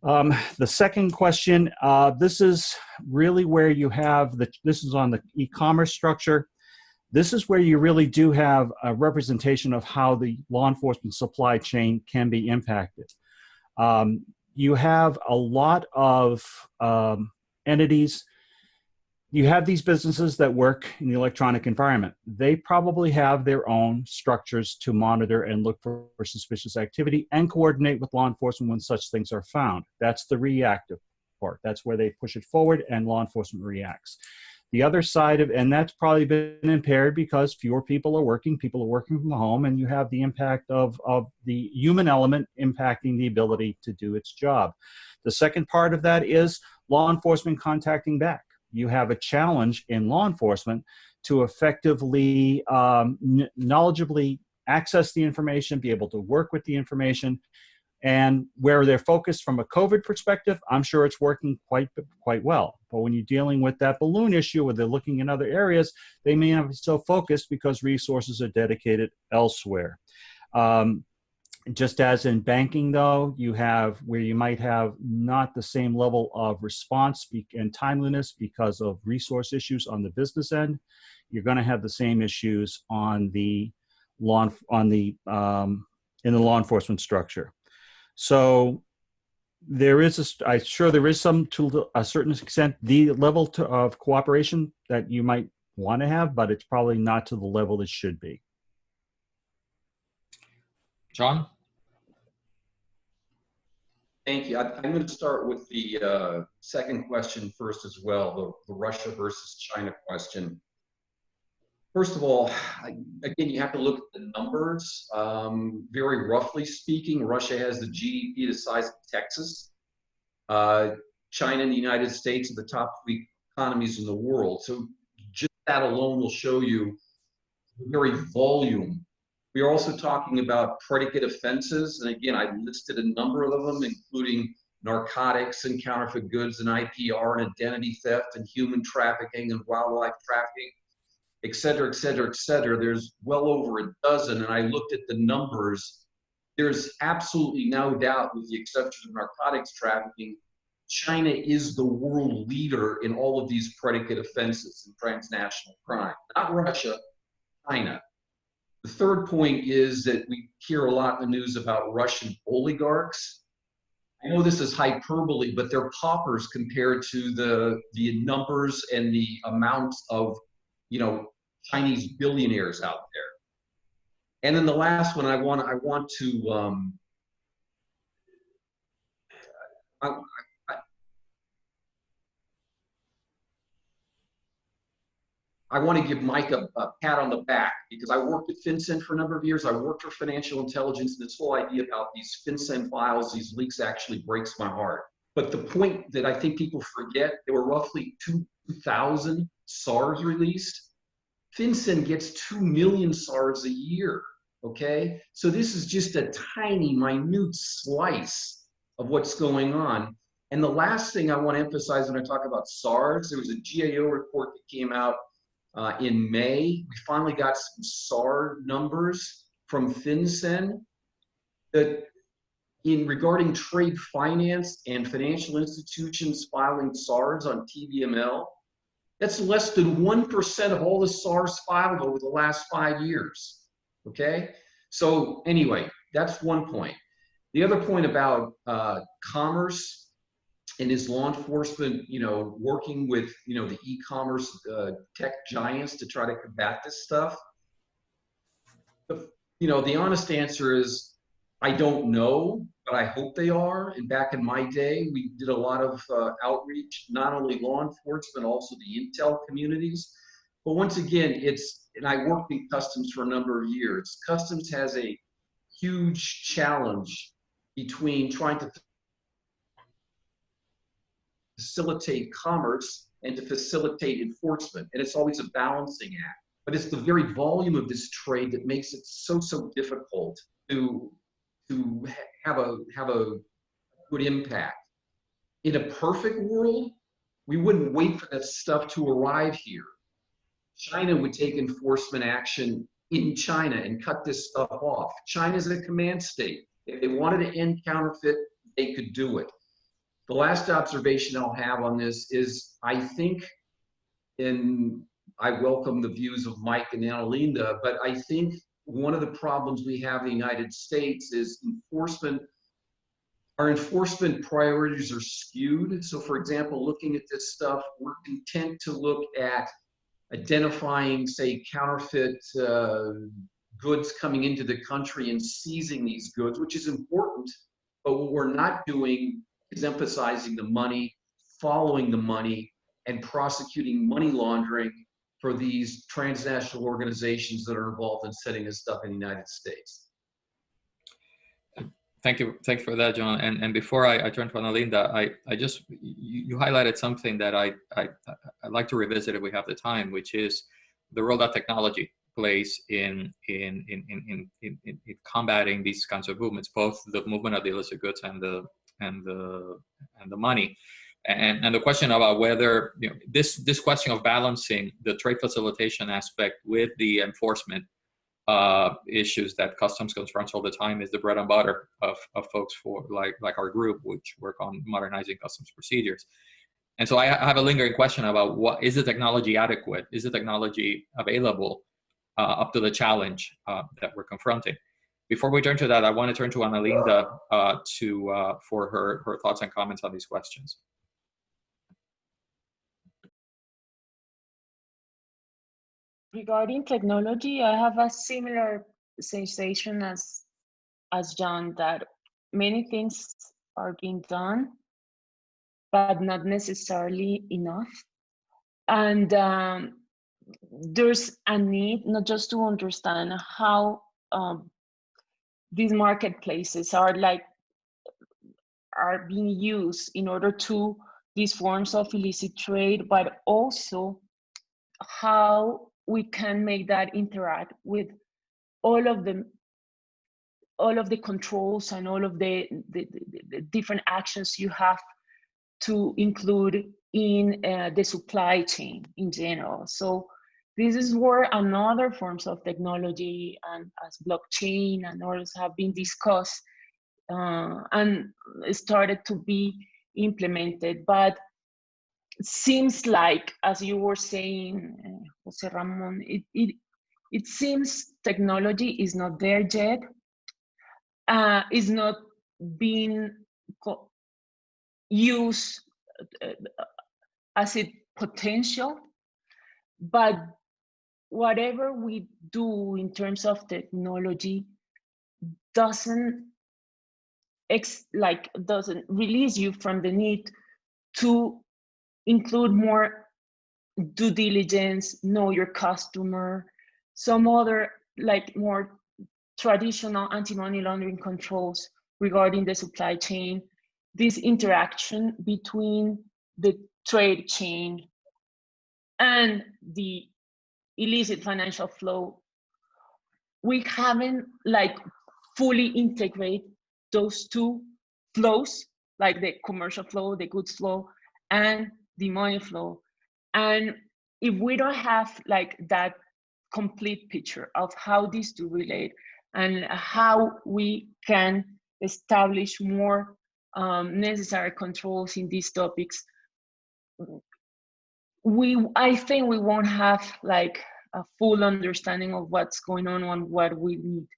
D: The second question, this is really where you have, this is on the e-commerce structure. This is where you really do have a representation of how the law enforcement supply chain can be impacted. You have a lot of entities. You have these businesses that work in the electronic environment. They probably have their own structures to monitor and look for suspicious activity and coordinate with law enforcement when such things are found. That's the reactive part. That's where they push it forward and law enforcement reacts. The other side of, and that's probably been impaired because fewer people are working from home, and you have the impact of the human element impacting the ability to do its job. The second part of that is law enforcement contacting back. You have a challenge in law enforcement to effectively, knowledgeably access the information, be able to work with the information, and where they're focused from a COVID perspective, I'm sure it's working quite well. But when you're dealing with that balloon issue where they're looking in other areas, they may not be so focused because resources are dedicated elsewhere. Just as in banking, though, you have where you might have not the same level of response and timeliness because of resource issues on the business end. You're going to have the same issues on the in the law enforcement structure. So there is, I'm sure there is some, to a certain extent, the level of cooperation that you might want to have, but it's probably not to the level it should be.
C: John?
E: Thank you. I'm going to start with the second question first as well, the Russia versus China question. First of all, again, you have to look at the numbers. Very roughly speaking, Russia has the GDP the size of Texas. China and the United States are the top 3 economies in the world. So just that alone will show you the very volume We are also talking about predicate offenses. And again, I listed a number of them, including narcotics and counterfeit goods and IPR and identity theft and human trafficking and wildlife trafficking, et cetera, et cetera, et cetera. There's well over a dozen. And I looked at the numbers. There's absolutely no doubt, with the exception of narcotics trafficking, China is the world leader in all of these predicate offenses and transnational crime. Not Russia, China. The third point is that we hear a lot in the news about Russian oligarchs. I know this is hyperbole, but they're paupers compared to the numbers and the amounts of, Chinese billionaires out there. And then the last one I want to give Mike a pat on the back, because I worked at FinCEN for a number of years. I worked for financial intelligence, and this whole idea about these FinCEN files, these leaks, actually breaks my heart. But the point that I think people forget, there were roughly 2,000 SARs released. FinCEN gets 2 million SARs a year, okay? So this is just a tiny, minute slice of what's going on. And the last thing I want to emphasize when I talk about SARs, there was a GAO report that came out in May. We finally got some SAR numbers from FinCEN that regarding trade finance and financial institutions filing SARs on TVML, that's less than 1% of all the SARs filed over the last 5 years, okay? So anyway, that's one point. The other point about commerce and is law enforcement, working with, the e-commerce tech giants to try to combat this stuff? The honest answer is, I don't know, but I hope they are. And back in my day, we did a lot of outreach, not only law enforcement, also the intel communities. But once again, and I worked in customs for a number of years. Customs has a huge challenge between trying to facilitate commerce and to facilitate enforcement. And it's always a balancing act. But it's the very volume of this trade that makes it so difficult to have a good impact. In a perfect world, we wouldn't wait for that stuff to arrive here. China would take enforcement action in China and cut this stuff off. China's a command state. If they wanted to end counterfeit, they could do it. The last observation I'll have on this is, I think, and I welcome the views of Mike and Analinda, but I think one of the problems we have in the United States is our enforcement priorities are skewed. So for example, looking at this stuff, we're content to look at identifying, say, counterfeit goods coming into the country and seizing these goods, which is important. But what we're not doing is emphasizing the money, following the money, and prosecuting money laundering for these transnational organizations that are involved in setting this stuff in the United States.
C: Thank you for that, John. And before I turn to Analinda, you highlighted something that I'd like to revisit if we have the time, which is the role that technology plays in combating these kinds of movements, both the movement of the illicit goods and the money. And the question about whether this question of balancing the trade facilitation aspect with the enforcement issues that customs confronts all the time is the bread and butter of folks like our group, which work on modernizing customs procedures. And so I have a lingering question about what is the technology adequate? Is the technology available up to the challenge that we're confronting? Before we turn to that, I want to turn to Analinda for her thoughts and comments on these questions.
F: Regarding technology, I have a similar sensation as John, that many things are being done, but not necessarily enough. And there's a need not just to understand how these marketplaces are being used in order to these forms of illicit trade, but also how we can make that interact with all of the controls and all of the different actions you have to include in the supply chain in general. So this is where another forms of technology and as blockchain and others have been discussed and started to be implemented. But it seems like, as you were saying, Jose Ramon, it seems technology is not there yet. Is not being used as its potential, but whatever we do in terms of technology doesn't release you from the need to include more due diligence, know your customer, some other like more traditional anti-money laundering controls regarding the supply chain, this interaction between the trade chain and the illicit financial flow. We haven't like fully integrate those two flows, like the commercial flow, the goods flow, and the money flow. And if we don't have like that complete picture of how these two relate and how we can establish more necessary controls in these topics, I think we won't have like a full understanding of what's going on and what we need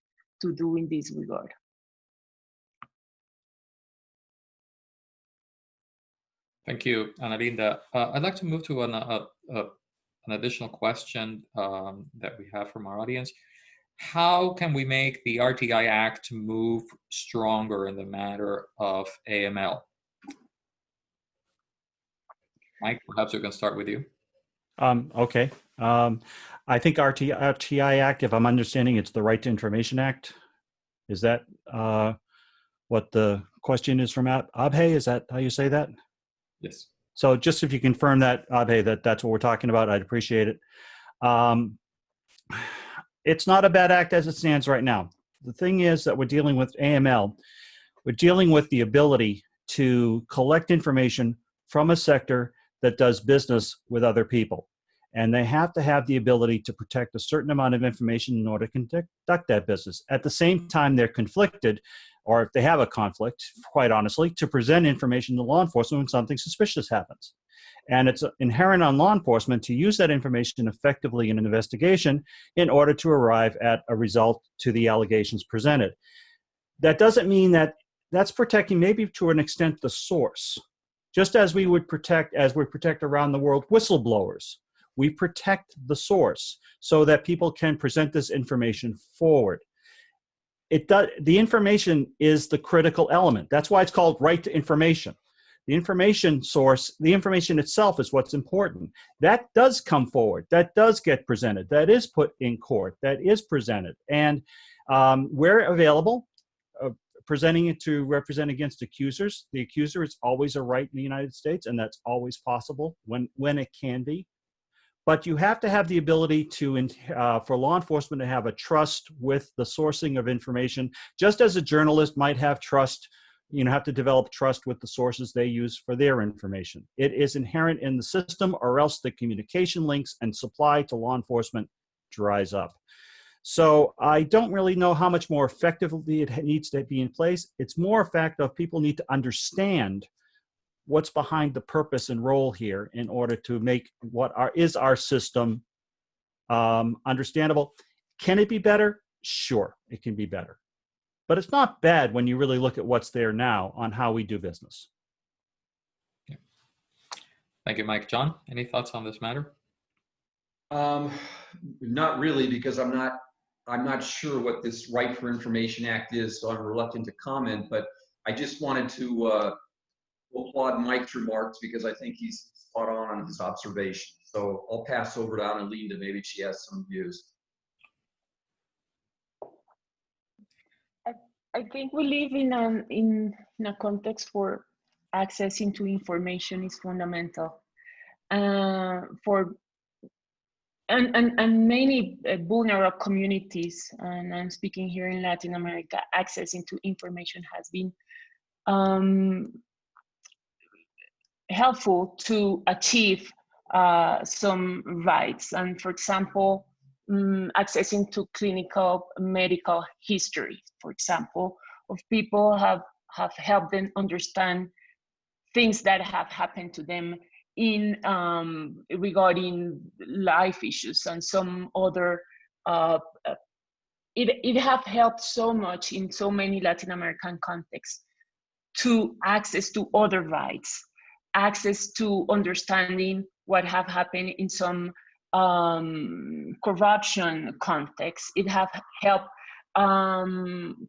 F: to do in this regard.
C: Thank you, Ana Linda. I'd like to move to an additional question that we have from our audience. How can we make the RTI Act move stronger in the matter of AML? Mike, perhaps we can start with you.
D: Okay. I think RTI Act, if I'm understanding, it's the Right to Information Act. Is that what the question is from Abhay? Is that how you say that?
C: Yes.
D: So just if you confirm that, Abhay, that's what we're talking about, I'd appreciate it. It's not a bad act as it stands right now. The thing is that we're dealing with AML. We're dealing with the ability to collect information from a sector that does business with other people. And they have to have the ability to protect a certain amount of information in order to conduct that business. At the same time, they're conflicted, or if they have a conflict, quite honestly, to present information to law enforcement when something suspicious happens. And it's inherent on law enforcement to use that information effectively in an investigation in order to arrive at a result to the allegations presented. That doesn't mean that that's protecting maybe to an extent the source. Just as we would protect, as we protect around the world, whistleblowers. We protect the source so that people can present this information forward. The information is the critical element. That's why it's called right to information. The information source, the information itself is what's important. That does come forward. That does get presented. That is put in court. That is presented. And where available, presenting it to represent against accusers. The accuser is always a right in the United States, and that's always possible when it can be. But you have to have the ability to, for law enforcement to have a trust with the sourcing of information, just as a journalist might have trust, have to develop trust with the sources they use for their information. It is inherent in the system, or else the communication links and supply to law enforcement dries up. So I don't really know how much more effectively it needs to be in place. It's more a fact of people need to understand what's behind the purpose and role here in order to make what is our system understandable. Can it be better? Sure, it can be better. But it's not bad when you really look at what's there now on how we do business.
C: Yeah. Thank you, Mike. John, any thoughts on this matter?
E: Not really, because I'm not sure what this Right for Information Act is, so I'm reluctant to comment, but I just wanted to applaud Mike's remarks because I think he's spot on his observation. So I'll pass over to Ana Linda. Maybe she has some views.
F: I think we live in a context where accessing to information is fundamental for and many vulnerable communities, and I'm speaking here in Latin America, access into information has been helpful to achieve some rights. And for example, accessing to clinical medical history, for example, of people have helped them understand things that have happened to them in regarding life issues and some other it have helped so much in so many Latin American contexts to access to other rights, access to understanding what have happened in some corruption context. It have helped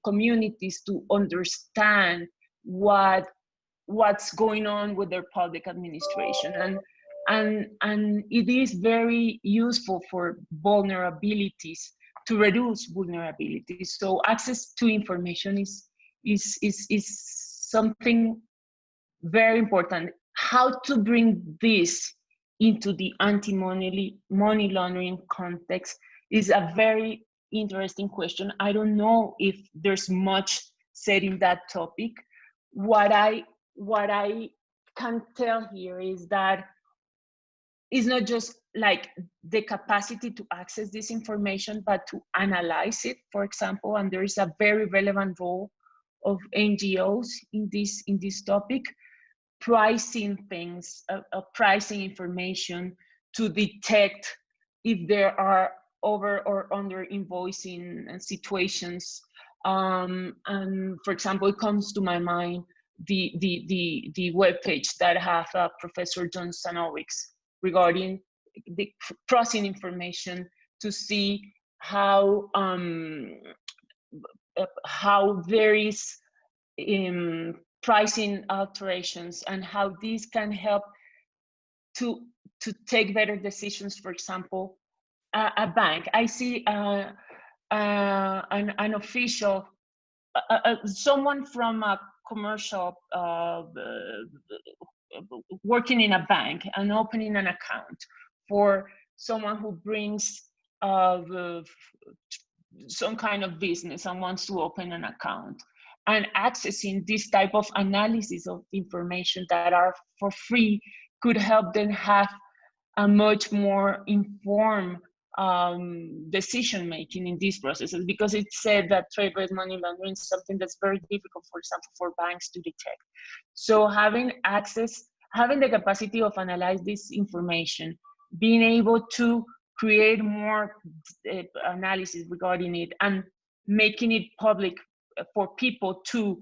F: communities to understand what's going on with their public administration, and it is very useful for vulnerabilities, to reduce vulnerabilities. So access to information is something very important. How to bring this into the anti-money laundering context is a very interesting question. I don't know if there's much said in that topic. What I can tell here is that it's not just like the capacity to access this information, but to analyze it, for example, and there is a very relevant role of NGOs in this topic, pricing things, pricing information to detect if there are over or under invoicing situations. And for example, it comes to my mind the webpage that have Professor John Sanowick's regarding the pricing information to see how there is pricing alterations and how these can help to take better decisions. For example, a bank. I see an official, someone from a commercial working in a bank and opening an account for someone who brings some kind of business and wants to open an account, and accessing this type of analysis of information that are for free could help them have a much more informed decision making in these processes, because it's said that trade-based money laundering is something that's very difficult, for example, for banks to detect. So having access, having the capacity of analyze this information, being able to create more analysis regarding it and making it public for people to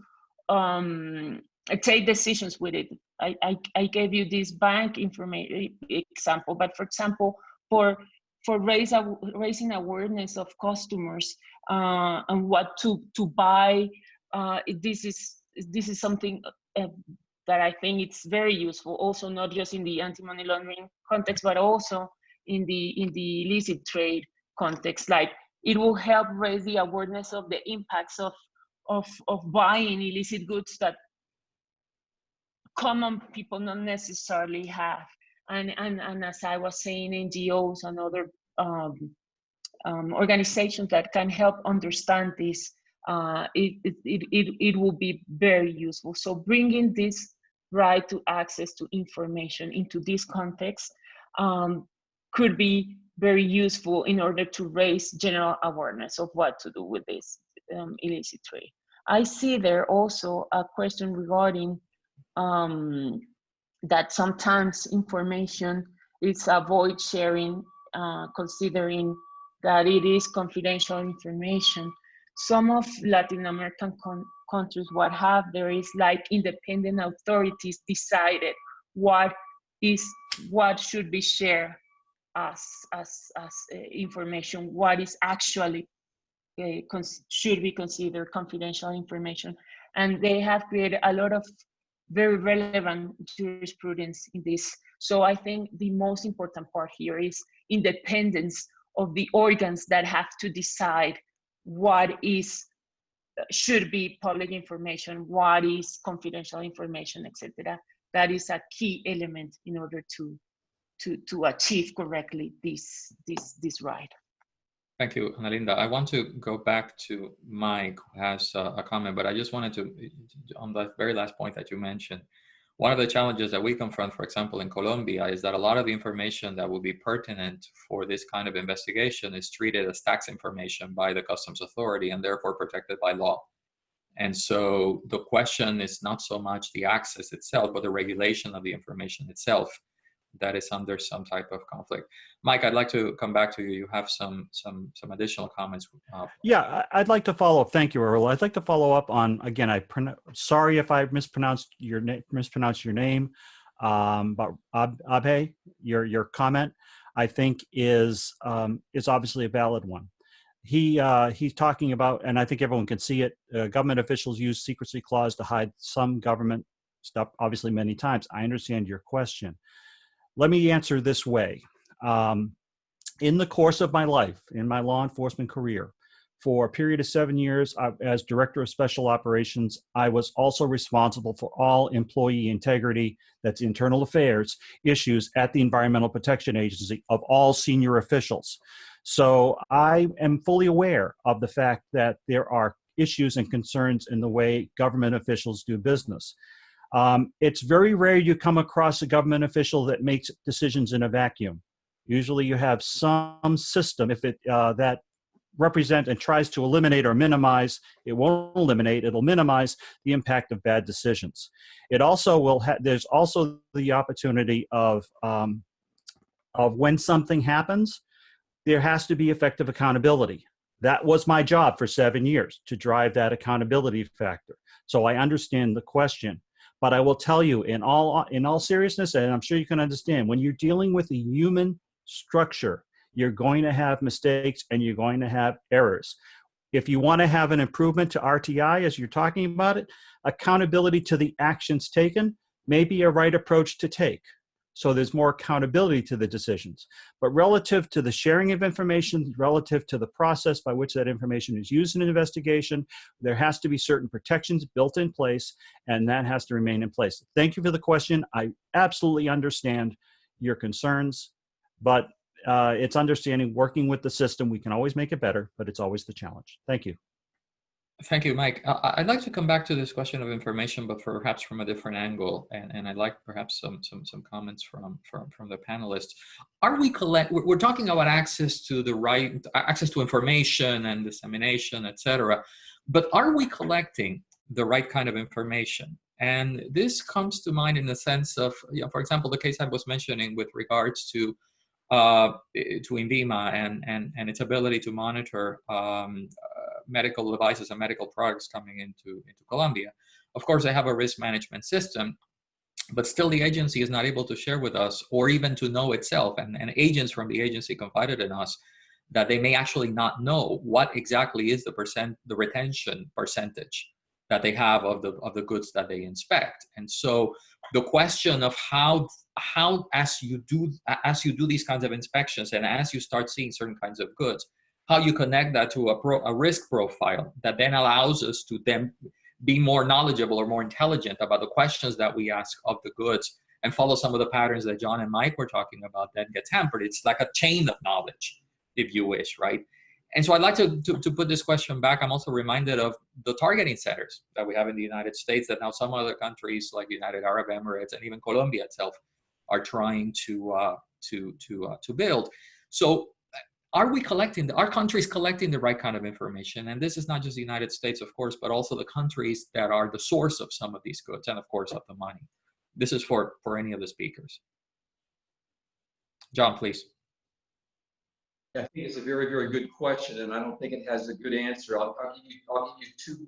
F: take decisions with it. I gave you this bank information example, but for example, for raising awareness of customers and what to buy, this is something that I think it's very useful. Also, not just in the anti-money laundering context, but also in the illicit trade context. Like, it will help raise the awareness of the impacts of buying illicit goods that common people not necessarily have. And as I was saying, NGOs and other organizations that can help understand this, it will be very useful. So bringing this right to access to information into this context could be very useful in order to raise general awareness of what to do with this illicit trade. I see there also a question regarding that sometimes information is avoid sharing, considering that it is confidential information. Some of Latin American countries, what have there is like independent authorities decided what should be shared as information, what is actually should be considered confidential information, and they have created a lot of very relevant jurisprudence in this. So I think the most important part here is independence of the organs that have to decide what should be public information, what is confidential information, etc. That is a key element in order to to achieve correctly this right.
C: Thank you, Ana Linda. I want to go back to Mike, who has a comment, but I just wanted to, on the very last point that you mentioned, one of the challenges that we confront, for example, in Colombia, is that a lot of the information that will be pertinent for this kind of investigation is treated as tax information by the customs authority and therefore protected by law. And so the question is not so much the access itself, but the regulation of the information itself that is under some type of conflict. Mike, I'd like to come back to you. You have some additional comments.
D: Yeah, I'd like to follow up. Thank you, Earl. I'd like to follow up on, again, sorry if I mispronounced your name, but Abhay, your comment, I think is obviously a valid one. He's talking about, and I think everyone can see it, government officials use secrecy clause to hide some government stuff, obviously many times. I understand your question. Let me answer this way. In the course of my life, in my law enforcement career, for a period of 7 years as Director of Special Operations, I was also responsible for all employee integrity, that's internal affairs, issues at the Environmental Protection Agency of all senior officials. So I am fully aware of the fact that there are issues and concerns in the way government officials do business. It's very rare you come across a government official that makes decisions in a vacuum. Usually you have some system that represents and tries to eliminate or minimize. It won't eliminate, it'll minimize the impact of bad decisions. It also will there's also the opportunity of when something happens, there has to be effective accountability. That was my job for 7 years, to drive that accountability factor. So I understand the question. But I will tell you, in all seriousness, and I'm sure you can understand, when you're dealing with a human structure, you're going to have mistakes and you're going to have errors. If you want to have an improvement to RTI, as you're talking about it, accountability to the actions taken may be a right approach to take. So there's more accountability to the decisions. But relative to the sharing of information, relative to the process by which that information is used in an investigation, there has to be certain protections built in place, and that has to remain in place. Thank you for the question. I absolutely understand your concerns, but it's understanding working with the system. We can always make it better, but it's always the challenge. Thank you.
C: Thank you, Mike. I'd like to come back to this question of information, but perhaps from a different angle, and I'd like perhaps some comments from the panelists. We're talking about access to information and dissemination, etc. But are we collecting the right kind of information? And this comes to mind in the sense of, for example, the case I was mentioning with regards to INVIMA and its ability to monitor medical devices and medical products coming into Colombia. Of course, they have a risk management system, but still the agency is not able to share with us or even to know itself. And agents from the agency confided in us that they may actually not know what exactly is the retention percentage that they have of the goods that they inspect. And so the question of how as you do these kinds of inspections and as you start seeing certain kinds of goods, how you connect that to a risk profile that then allows us to then be more knowledgeable or more intelligent about the questions that we ask of the goods and follow some of the patterns that John and Mike were talking about that gets hampered. It's like a chain of knowledge, if you wish, right? And so I'd like to put this question back. I'm also reminded of the targeting centers that we have in the United States that now some other countries like the United Arab Emirates and even Colombia itself are trying to build. So are countries collecting the right kind of information? And this is not just the United States, of course, but also the countries that are the source of some of these goods and, of course, of the money. This is for any of the speakers. John, please.
E: I think it's a very, very good question, and I don't think it has a good answer. I'll give you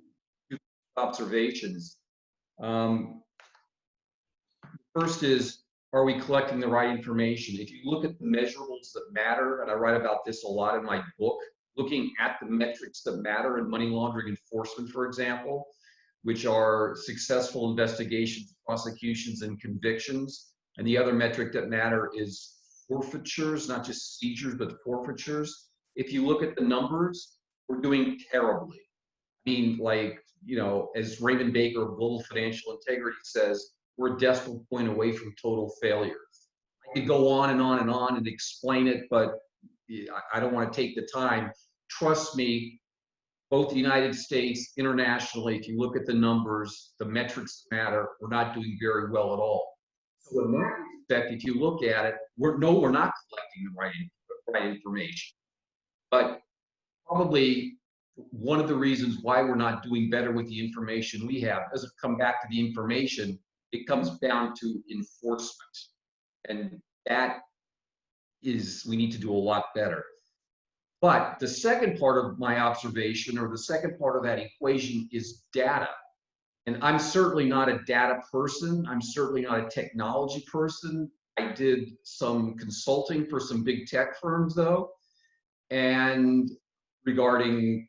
E: two observations. First is, are we collecting the right information? If you look at the measurables that matter, and I write about this a lot in my book, looking at the metrics that matter in money laundering enforcement, for example, which are successful investigations, prosecutions, and convictions. And the other metric that matter is forfeitures, not just seizures, but forfeitures. If you look at the numbers, we're doing terribly. I mean, like, as Raymond Baker of Global Financial Integrity says, we're a decimal point away from total failure. I could go on and on and on and explain it, but I don't want to take the time. Trust me, both the United States, internationally, if you look at the numbers, the metrics matter, we're not doing very well at all. So in that respect, if you look at it, we're not collecting the right information. But probably one of the reasons why we're not doing better with the information we have doesn't come back to the information, it comes down to enforcement. And that is, we need to do a lot better. But the second part of my observation, or the second part of that equation, is data. And I'm certainly not a data person. I'm certainly not a technology person. I did some consulting for some big tech firms, though, and regarding,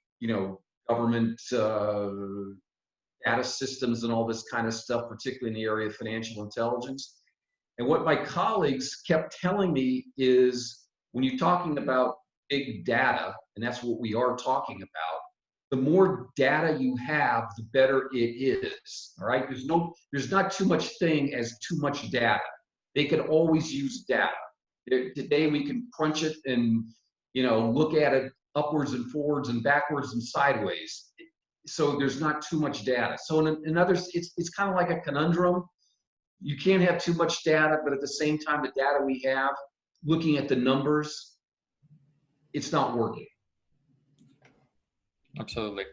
E: government data systems and all this kind of stuff, particularly in the area of financial intelligence. And what my colleagues kept telling me is, when you're talking about big data, and that's what we are talking about, the more data you have, the better it is. All right, there's not too much thing as too much data. They can always use data. Today we can crunch it and look at it upwards and forwards and backwards and sideways. So there's not too much data. So in others, it's kind of like a conundrum. You can't have too much data, but at the same time, the data we have, looking at the numbers, it's not working.
C: Absolutely.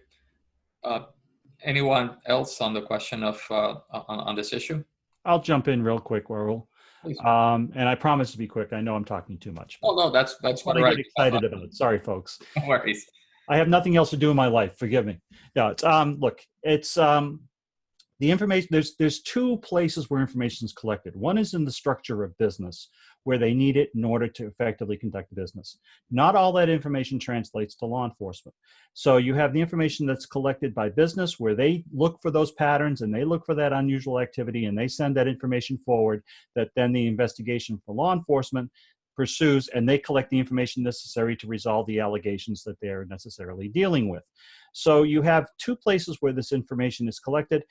C: Anyone else on the question of on this issue?
D: I'll jump in real quick, Warul.
C: Please.
D: And I promise to be quick. I know I'm talking too much.
C: Oh no, that's
D: what I get excited about. Sorry, folks.
C: No worries.
D: I have nothing else to do in my life. Forgive me. No, it's look, it's the information. There's two places where information is collected. One is in the structure of business, where they need it in order to effectively conduct business. Not all that information translates to law enforcement. So you have the information that's collected by business, where they look for those patterns and they look for that unusual activity, and they send that information forward, that then the investigation for law enforcement pursues, and they collect the information necessary to resolve the allegations that they're necessarily dealing with. So you have two places where this information is collected.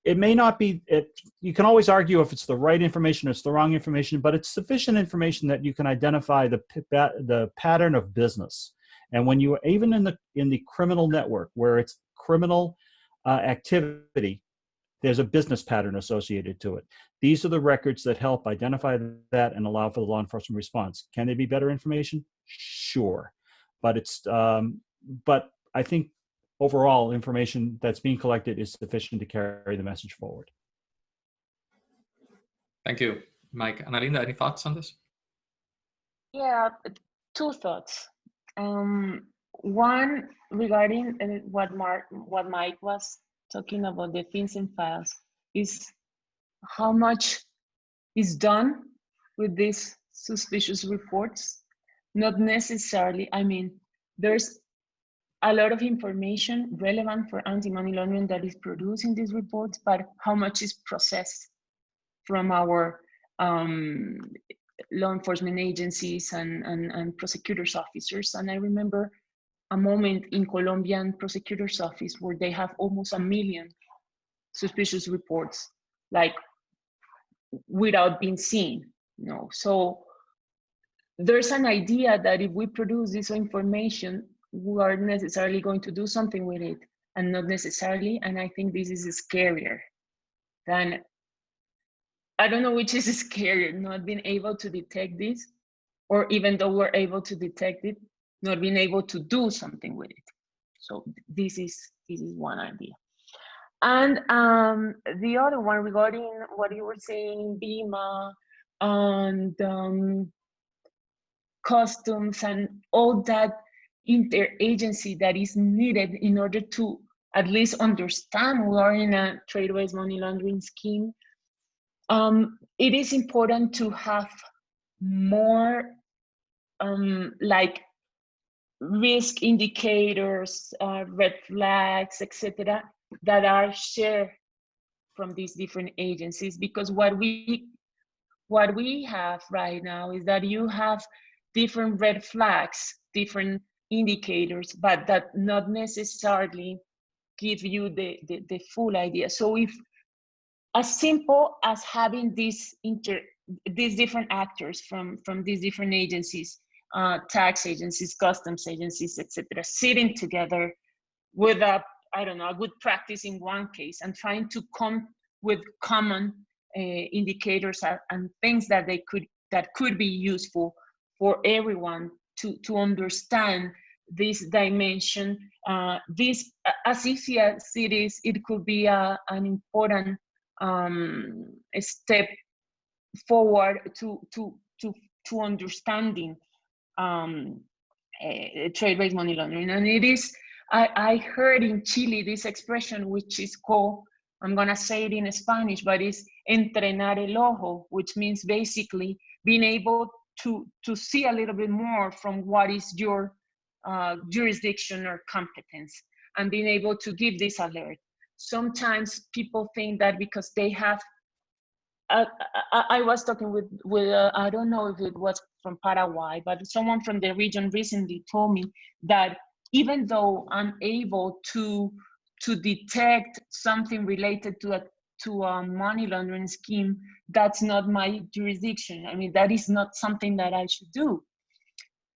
D: It may not be, you can always argue if it's the right information or it's the wrong information, but it's sufficient information that you can identify the pattern of business. And when you, even in the criminal network, where it's criminal activity, there's a business pattern associated to it. These are the records that help identify that and allow for the law enforcement response. Can they be better information? Sure. But but I think overall information that's being collected is sufficient to carry the message forward.
C: Thank you. Mike, Analinda, any thoughts on this?
F: Yeah, two thoughts. One regarding what Mike was talking about, the things and files, is how much is done with these suspicious reports. Not necessarily, I mean, there's a lot of information relevant for anti-money laundering that is produced in these reports, but how much is processed from our law enforcement agencies and prosecutors' officers. And I remember a moment in Colombian prosecutors' office where they have almost 1 million suspicious reports, like without being seen. So there's an idea that if we produce this information, we are necessarily going to do something with it, and not necessarily. And I think this is scarier than, I don't know which is scarier, not being able to detect this, or even though we're able to detect it, not being able to do something with it. So this is one idea. And the other one regarding what you were saying, BIMA and customs and all that interagency that is needed in order to at least understand we are in a trade-based money laundering scheme. It is important to have more like risk indicators, red flags, etc., that are shared from these different agencies, because what we have right now is that you have different red flags, different indicators, but that not necessarily give you the full idea. So if as simple as having this these different actors from these different agencies, tax agencies, customs agencies, etc., sitting together with I don't know, a good practice in one case, and trying to come with common indicators and things that could be useful for everyone to understand this dimension. This, as easy as it is, it could be an important step forward to understanding trade-based money laundering. And it is, I heard in Chile this expression, which is called, I'm gonna say it in Spanish, but it's entrenar el ojo, which means basically being able to see a little bit more from what is your jurisdiction or competence, and being able to give this alert. Sometimes people think that because they have, I was talking with I don't know if it was from Paraguay, but someone from the region recently told me that even though I'm able to detect something related to a money laundering scheme, that's not my jurisdiction. I mean, that is not something that I should do.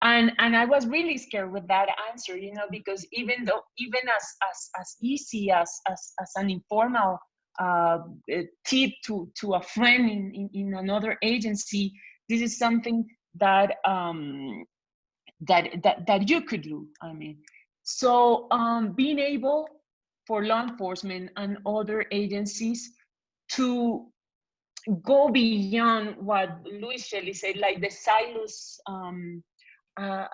F: And I was really scared with that answer, you know, because even as easy as an informal tip to a friend in another agency, this is something that that you could do. I mean, so being able for law enforcement and other agencies to go beyond what Luis Shelley said, like the silos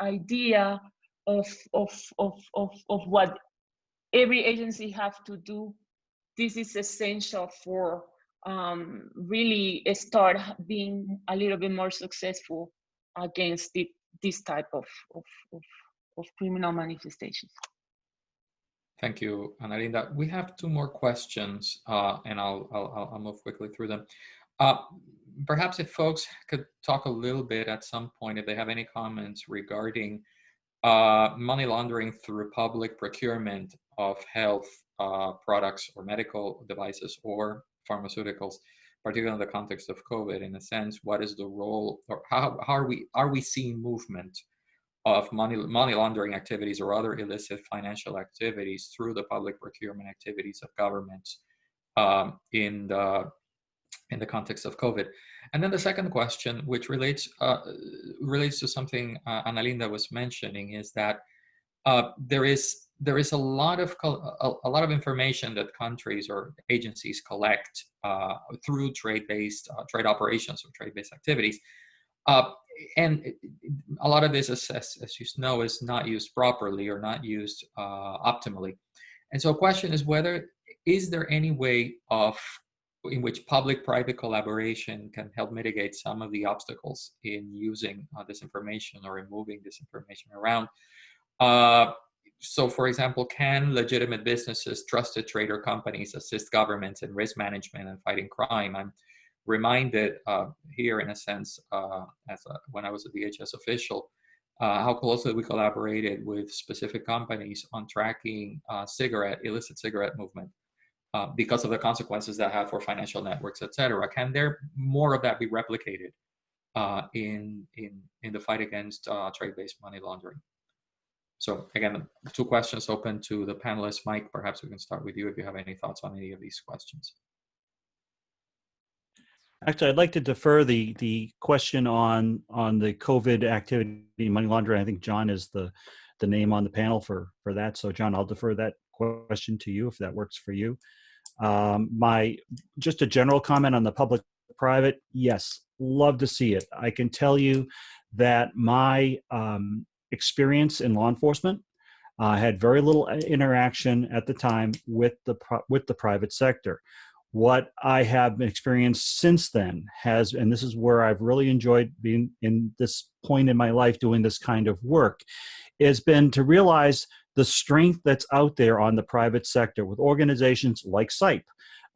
F: idea of what every agency have to do. This is essential for really start being a little bit more successful against this type of criminal manifestations.
C: Thank you, Ana Linda. We have two more questions, and I'll move quickly through them. Perhaps if folks could talk a little bit at some point, if they have any comments regarding money laundering through public procurement of health products or medical devices or pharmaceuticals, particularly in the context of COVID. In a sense, what is the role, or how are we seeing movement of money laundering activities or other illicit financial activities through the public procurement activities of governments in the context of COVID? And then the second question, which relates to something Ana Linda was mentioning, is that there is a lot of information that countries or agencies collect through trade-based trade operations or trade-based activities. And a lot of this, as you know, is not used properly or not used optimally. And so the question is is there any way in which public-private collaboration can help mitigate some of the obstacles in using this information or in moving this information around? So for example, can legitimate businesses, trusted trader companies assist governments in risk management and fighting crime? I'm reminded here, in a sense, when I was a DHS official, how closely we collaborated with specific companies on tracking illicit cigarette movement because of the consequences that have for financial networks, et cetera. Can there more of that be replicated in the fight against trade-based money laundering? So again, two questions open to the panelists. Mike, perhaps we can start with you if you have any thoughts on any of these questions.
D: Actually, I'd like to defer the question on the COVID activity, money laundering. I think John is the name on the panel for that. So John, I'll defer that question to you if that works for you. Just a general comment on the public-private. Yes, love to see it. I can tell you that my experience in law enforcement had very little interaction at the time with the private sector. What I have experienced since then and this is where I've really enjoyed being in this point in my life doing this kind of work, has been to realize the strength that's out there on the private sector with organizations like SIPE,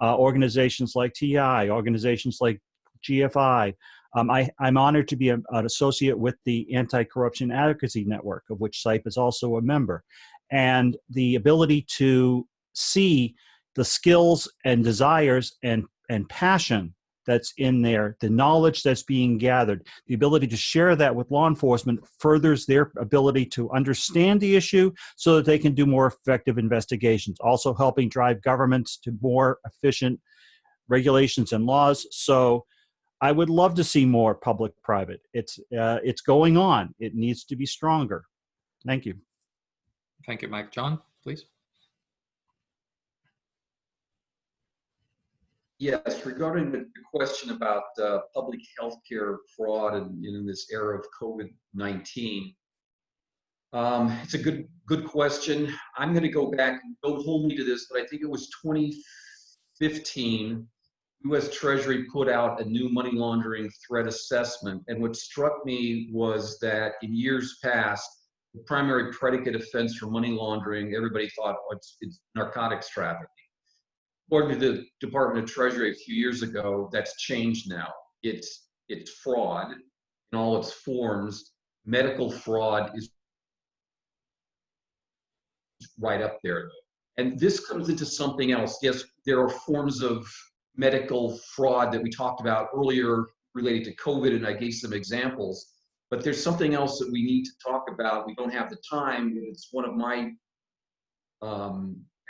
D: organizations like TI, organizations like GFI. I'm honored to be an associate with the Anti-Corruption Advocacy Network, of which SIPE is also a member. And the ability to see the skills and desires and passion that's in there, the knowledge that's being gathered, the ability to share that with law enforcement furthers their ability to understand the issue so that they can do more effective investigations, also helping drive governments to more efficient regulations and laws. So I would love to see more public-private. It's going on. It needs to be stronger. Thank you.
C: Thank you, Mike. John, please.
E: Yes, regarding the question about public healthcare fraud in this era of COVID-19, it's a good question. I'm going to go back. Don't hold me to this, but I think it was 2015. U.S. Treasury put out a new money laundering threat assessment, and what struck me was that in years past, the primary predicate offense for money laundering, everybody thought, oh, it's narcotics trafficking. According to the Department of Treasury a few years ago, that's changed now. It's fraud in all its forms. Medical fraud is right up there. And this comes into something else. Yes, there are forms of medical fraud that we talked about earlier related to COVID, and I gave some examples. But there's something else that we need to talk about. We don't have the time. It's one of my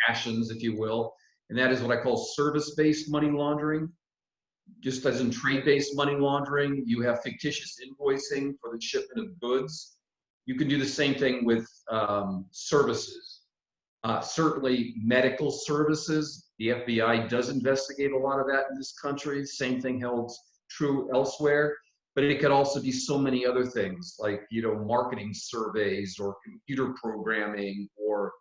E: passions, if you will, and that is what I call service-based money laundering. Just as in trade-based money laundering, you have fictitious invoicing for the shipment of goods. You can do the same thing with services. Certainly medical services, the FBI does investigate a lot of that in this country. Same thing holds true elsewhere, but it could also be so many other things like, you know, marketing surveys or computer programming or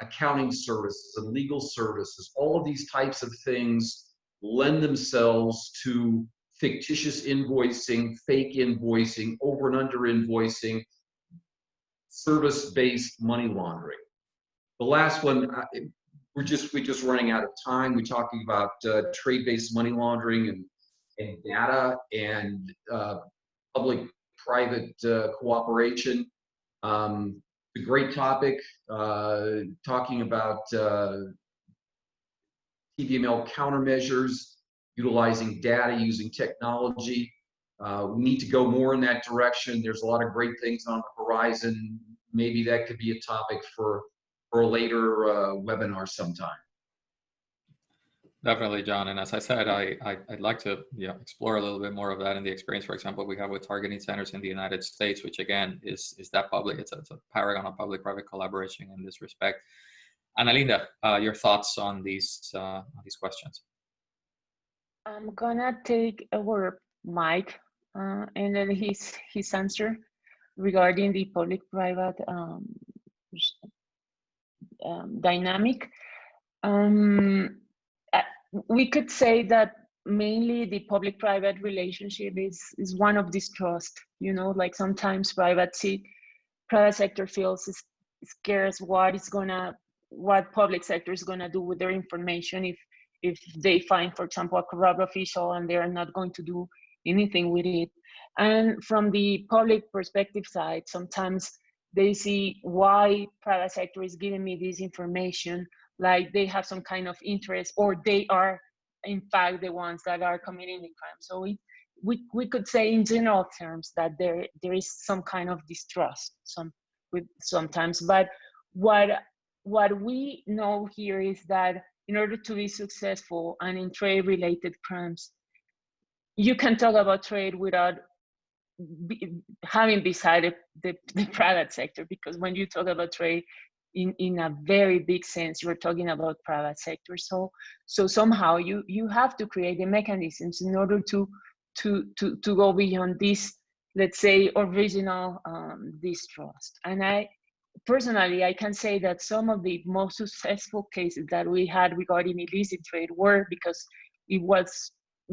E: accounting services and legal services. All of these types of things lend themselves to fictitious invoicing, fake invoicing, over and under invoicing, service-based money laundering. The last one, we're just running out of time. We're talking about trade-based money laundering and data and public-private cooperation. A great topic, talking about TVML countermeasures, utilizing data, using technology. We need to go more in that direction. There's a lot of great things on the horizon. Maybe that could be a topic for a later webinar sometime.
C: Definitely, John. And as I said, I'd like to explore a little bit more of that in the experience, for example, we have with targeting centers in the United States, which again is that public. It's a paragon of public-private collaboration in this respect. Ana Linda, your thoughts on these questions?
F: I'm gonna take a word, Mike, and then his answer regarding the public-private dynamic. We could say that mainly the public-private relationship is one of distrust. You know, like sometimes private sector feels scares what public sector is gonna do with their information if they find, for example, a corrupt official and they're not going to do anything with it. And from the public perspective side, sometimes they see why private sector is giving me this information, like they have some kind of interest, or they are in fact the ones that are committing the crime. So we could say in general terms that there is some kind of distrust sometimes. But what we know here is that in order to be successful and in trade-related crimes, you can talk about trade without having beside the private sector, because when you talk about trade in a very big sense, you're talking about private sector. So somehow you have to create the mechanisms in order to go beyond this, let's say, original distrust. And I can say that some of the most successful cases that we had regarding illicit trade were because it was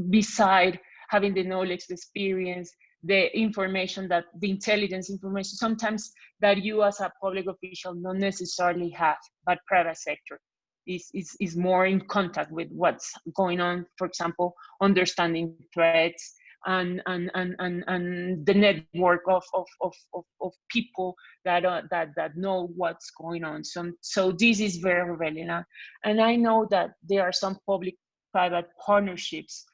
F: beside having the knowledge, the experience, the information, that the intelligence information sometimes that you as a public official don't necessarily have, but private sector is more in contact with what's going on. For example, understanding threats and the network of people that know what's going on. So this is very relevant. And I know that there are some public public-private partnerships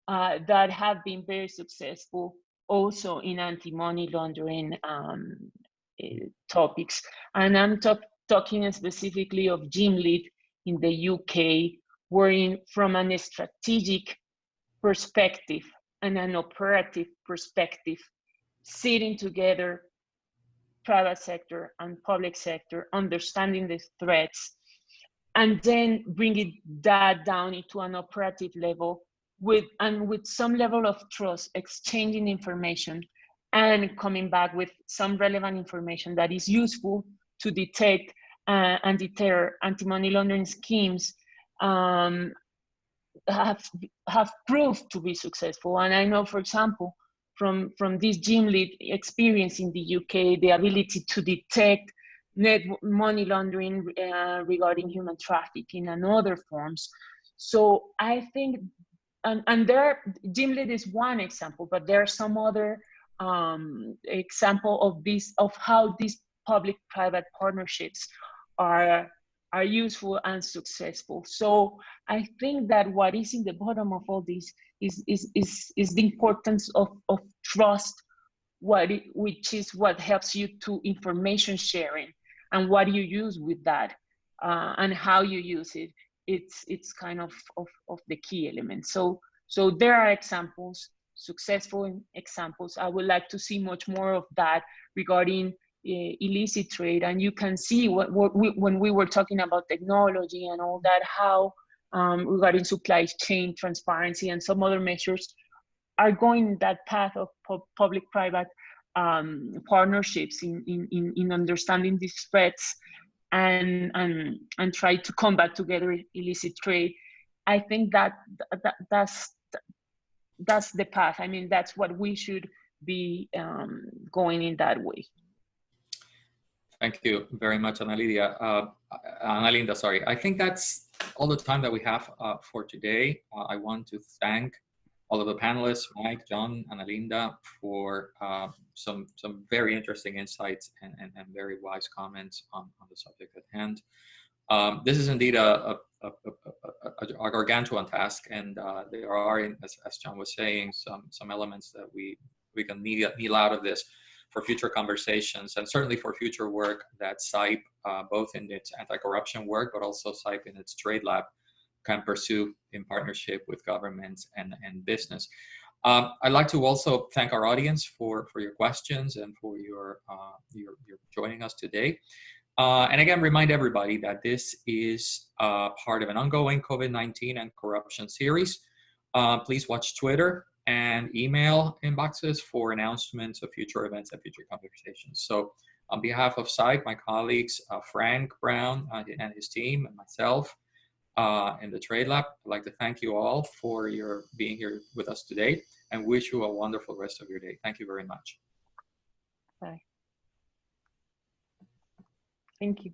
F: that have been very successful also in anti-money laundering topics. And I'm talking specifically of GimLead in the UK, wherein from a strategic perspective and an operative perspective, sitting together, private sector and public sector, understanding the threats, and then bringing that down into an operative level with some level of trust, exchanging information and coming back with some relevant information that is useful to detect and deter anti-money laundering schemes have proved to be successful. And I know, for example, from this GimLead experience in the UK, the ability to detect money laundering regarding human trafficking and other forms. So I think, and there, GimLead is one example, but there are some other example of how these public-private partnerships are useful and successful. So I think that what is in the bottom of all this is the importance of trust, which is what helps you to information sharing, and what you use with that, and how you use it. It's kind of the key element. So there are examples, successful examples. I would like to see much more of that regarding illicit trade. And you can see when we were talking about technology and all that, how regarding supply chain transparency and some other measures are going that path of public-private partnerships in understanding these threats and try to combat together illicit trade. I think that's the path. I mean, that's what we should be going in that way.
C: Thank you very much, Analinda, sorry. I think that's all the time that we have for today. I want to thank all of the panelists, Mike, John, Analinda, for some very interesting insights and very wise comments on the subject at hand. This is indeed a gargantuan task, and there are, as John was saying, some elements that we can needle out of this for future conversations, and certainly for future work that SIPE, both in its anti-corruption work, but also SIPE in its trade lab, can pursue in partnership with governments and business. I'd like to also thank our audience for your questions and for your joining us today. And again, remind everybody that this is part of an ongoing COVID-19 and corruption series. Please watch Twitter and email inboxes for announcements of future events and future conversations. So on behalf of SIPE, my colleagues, Frank Brown and his team, and myself in the Trade Lab, I'd like to thank you all for your being here with us today and wish you a wonderful rest of your day. Thank you very much.
F: Bye. Thank you.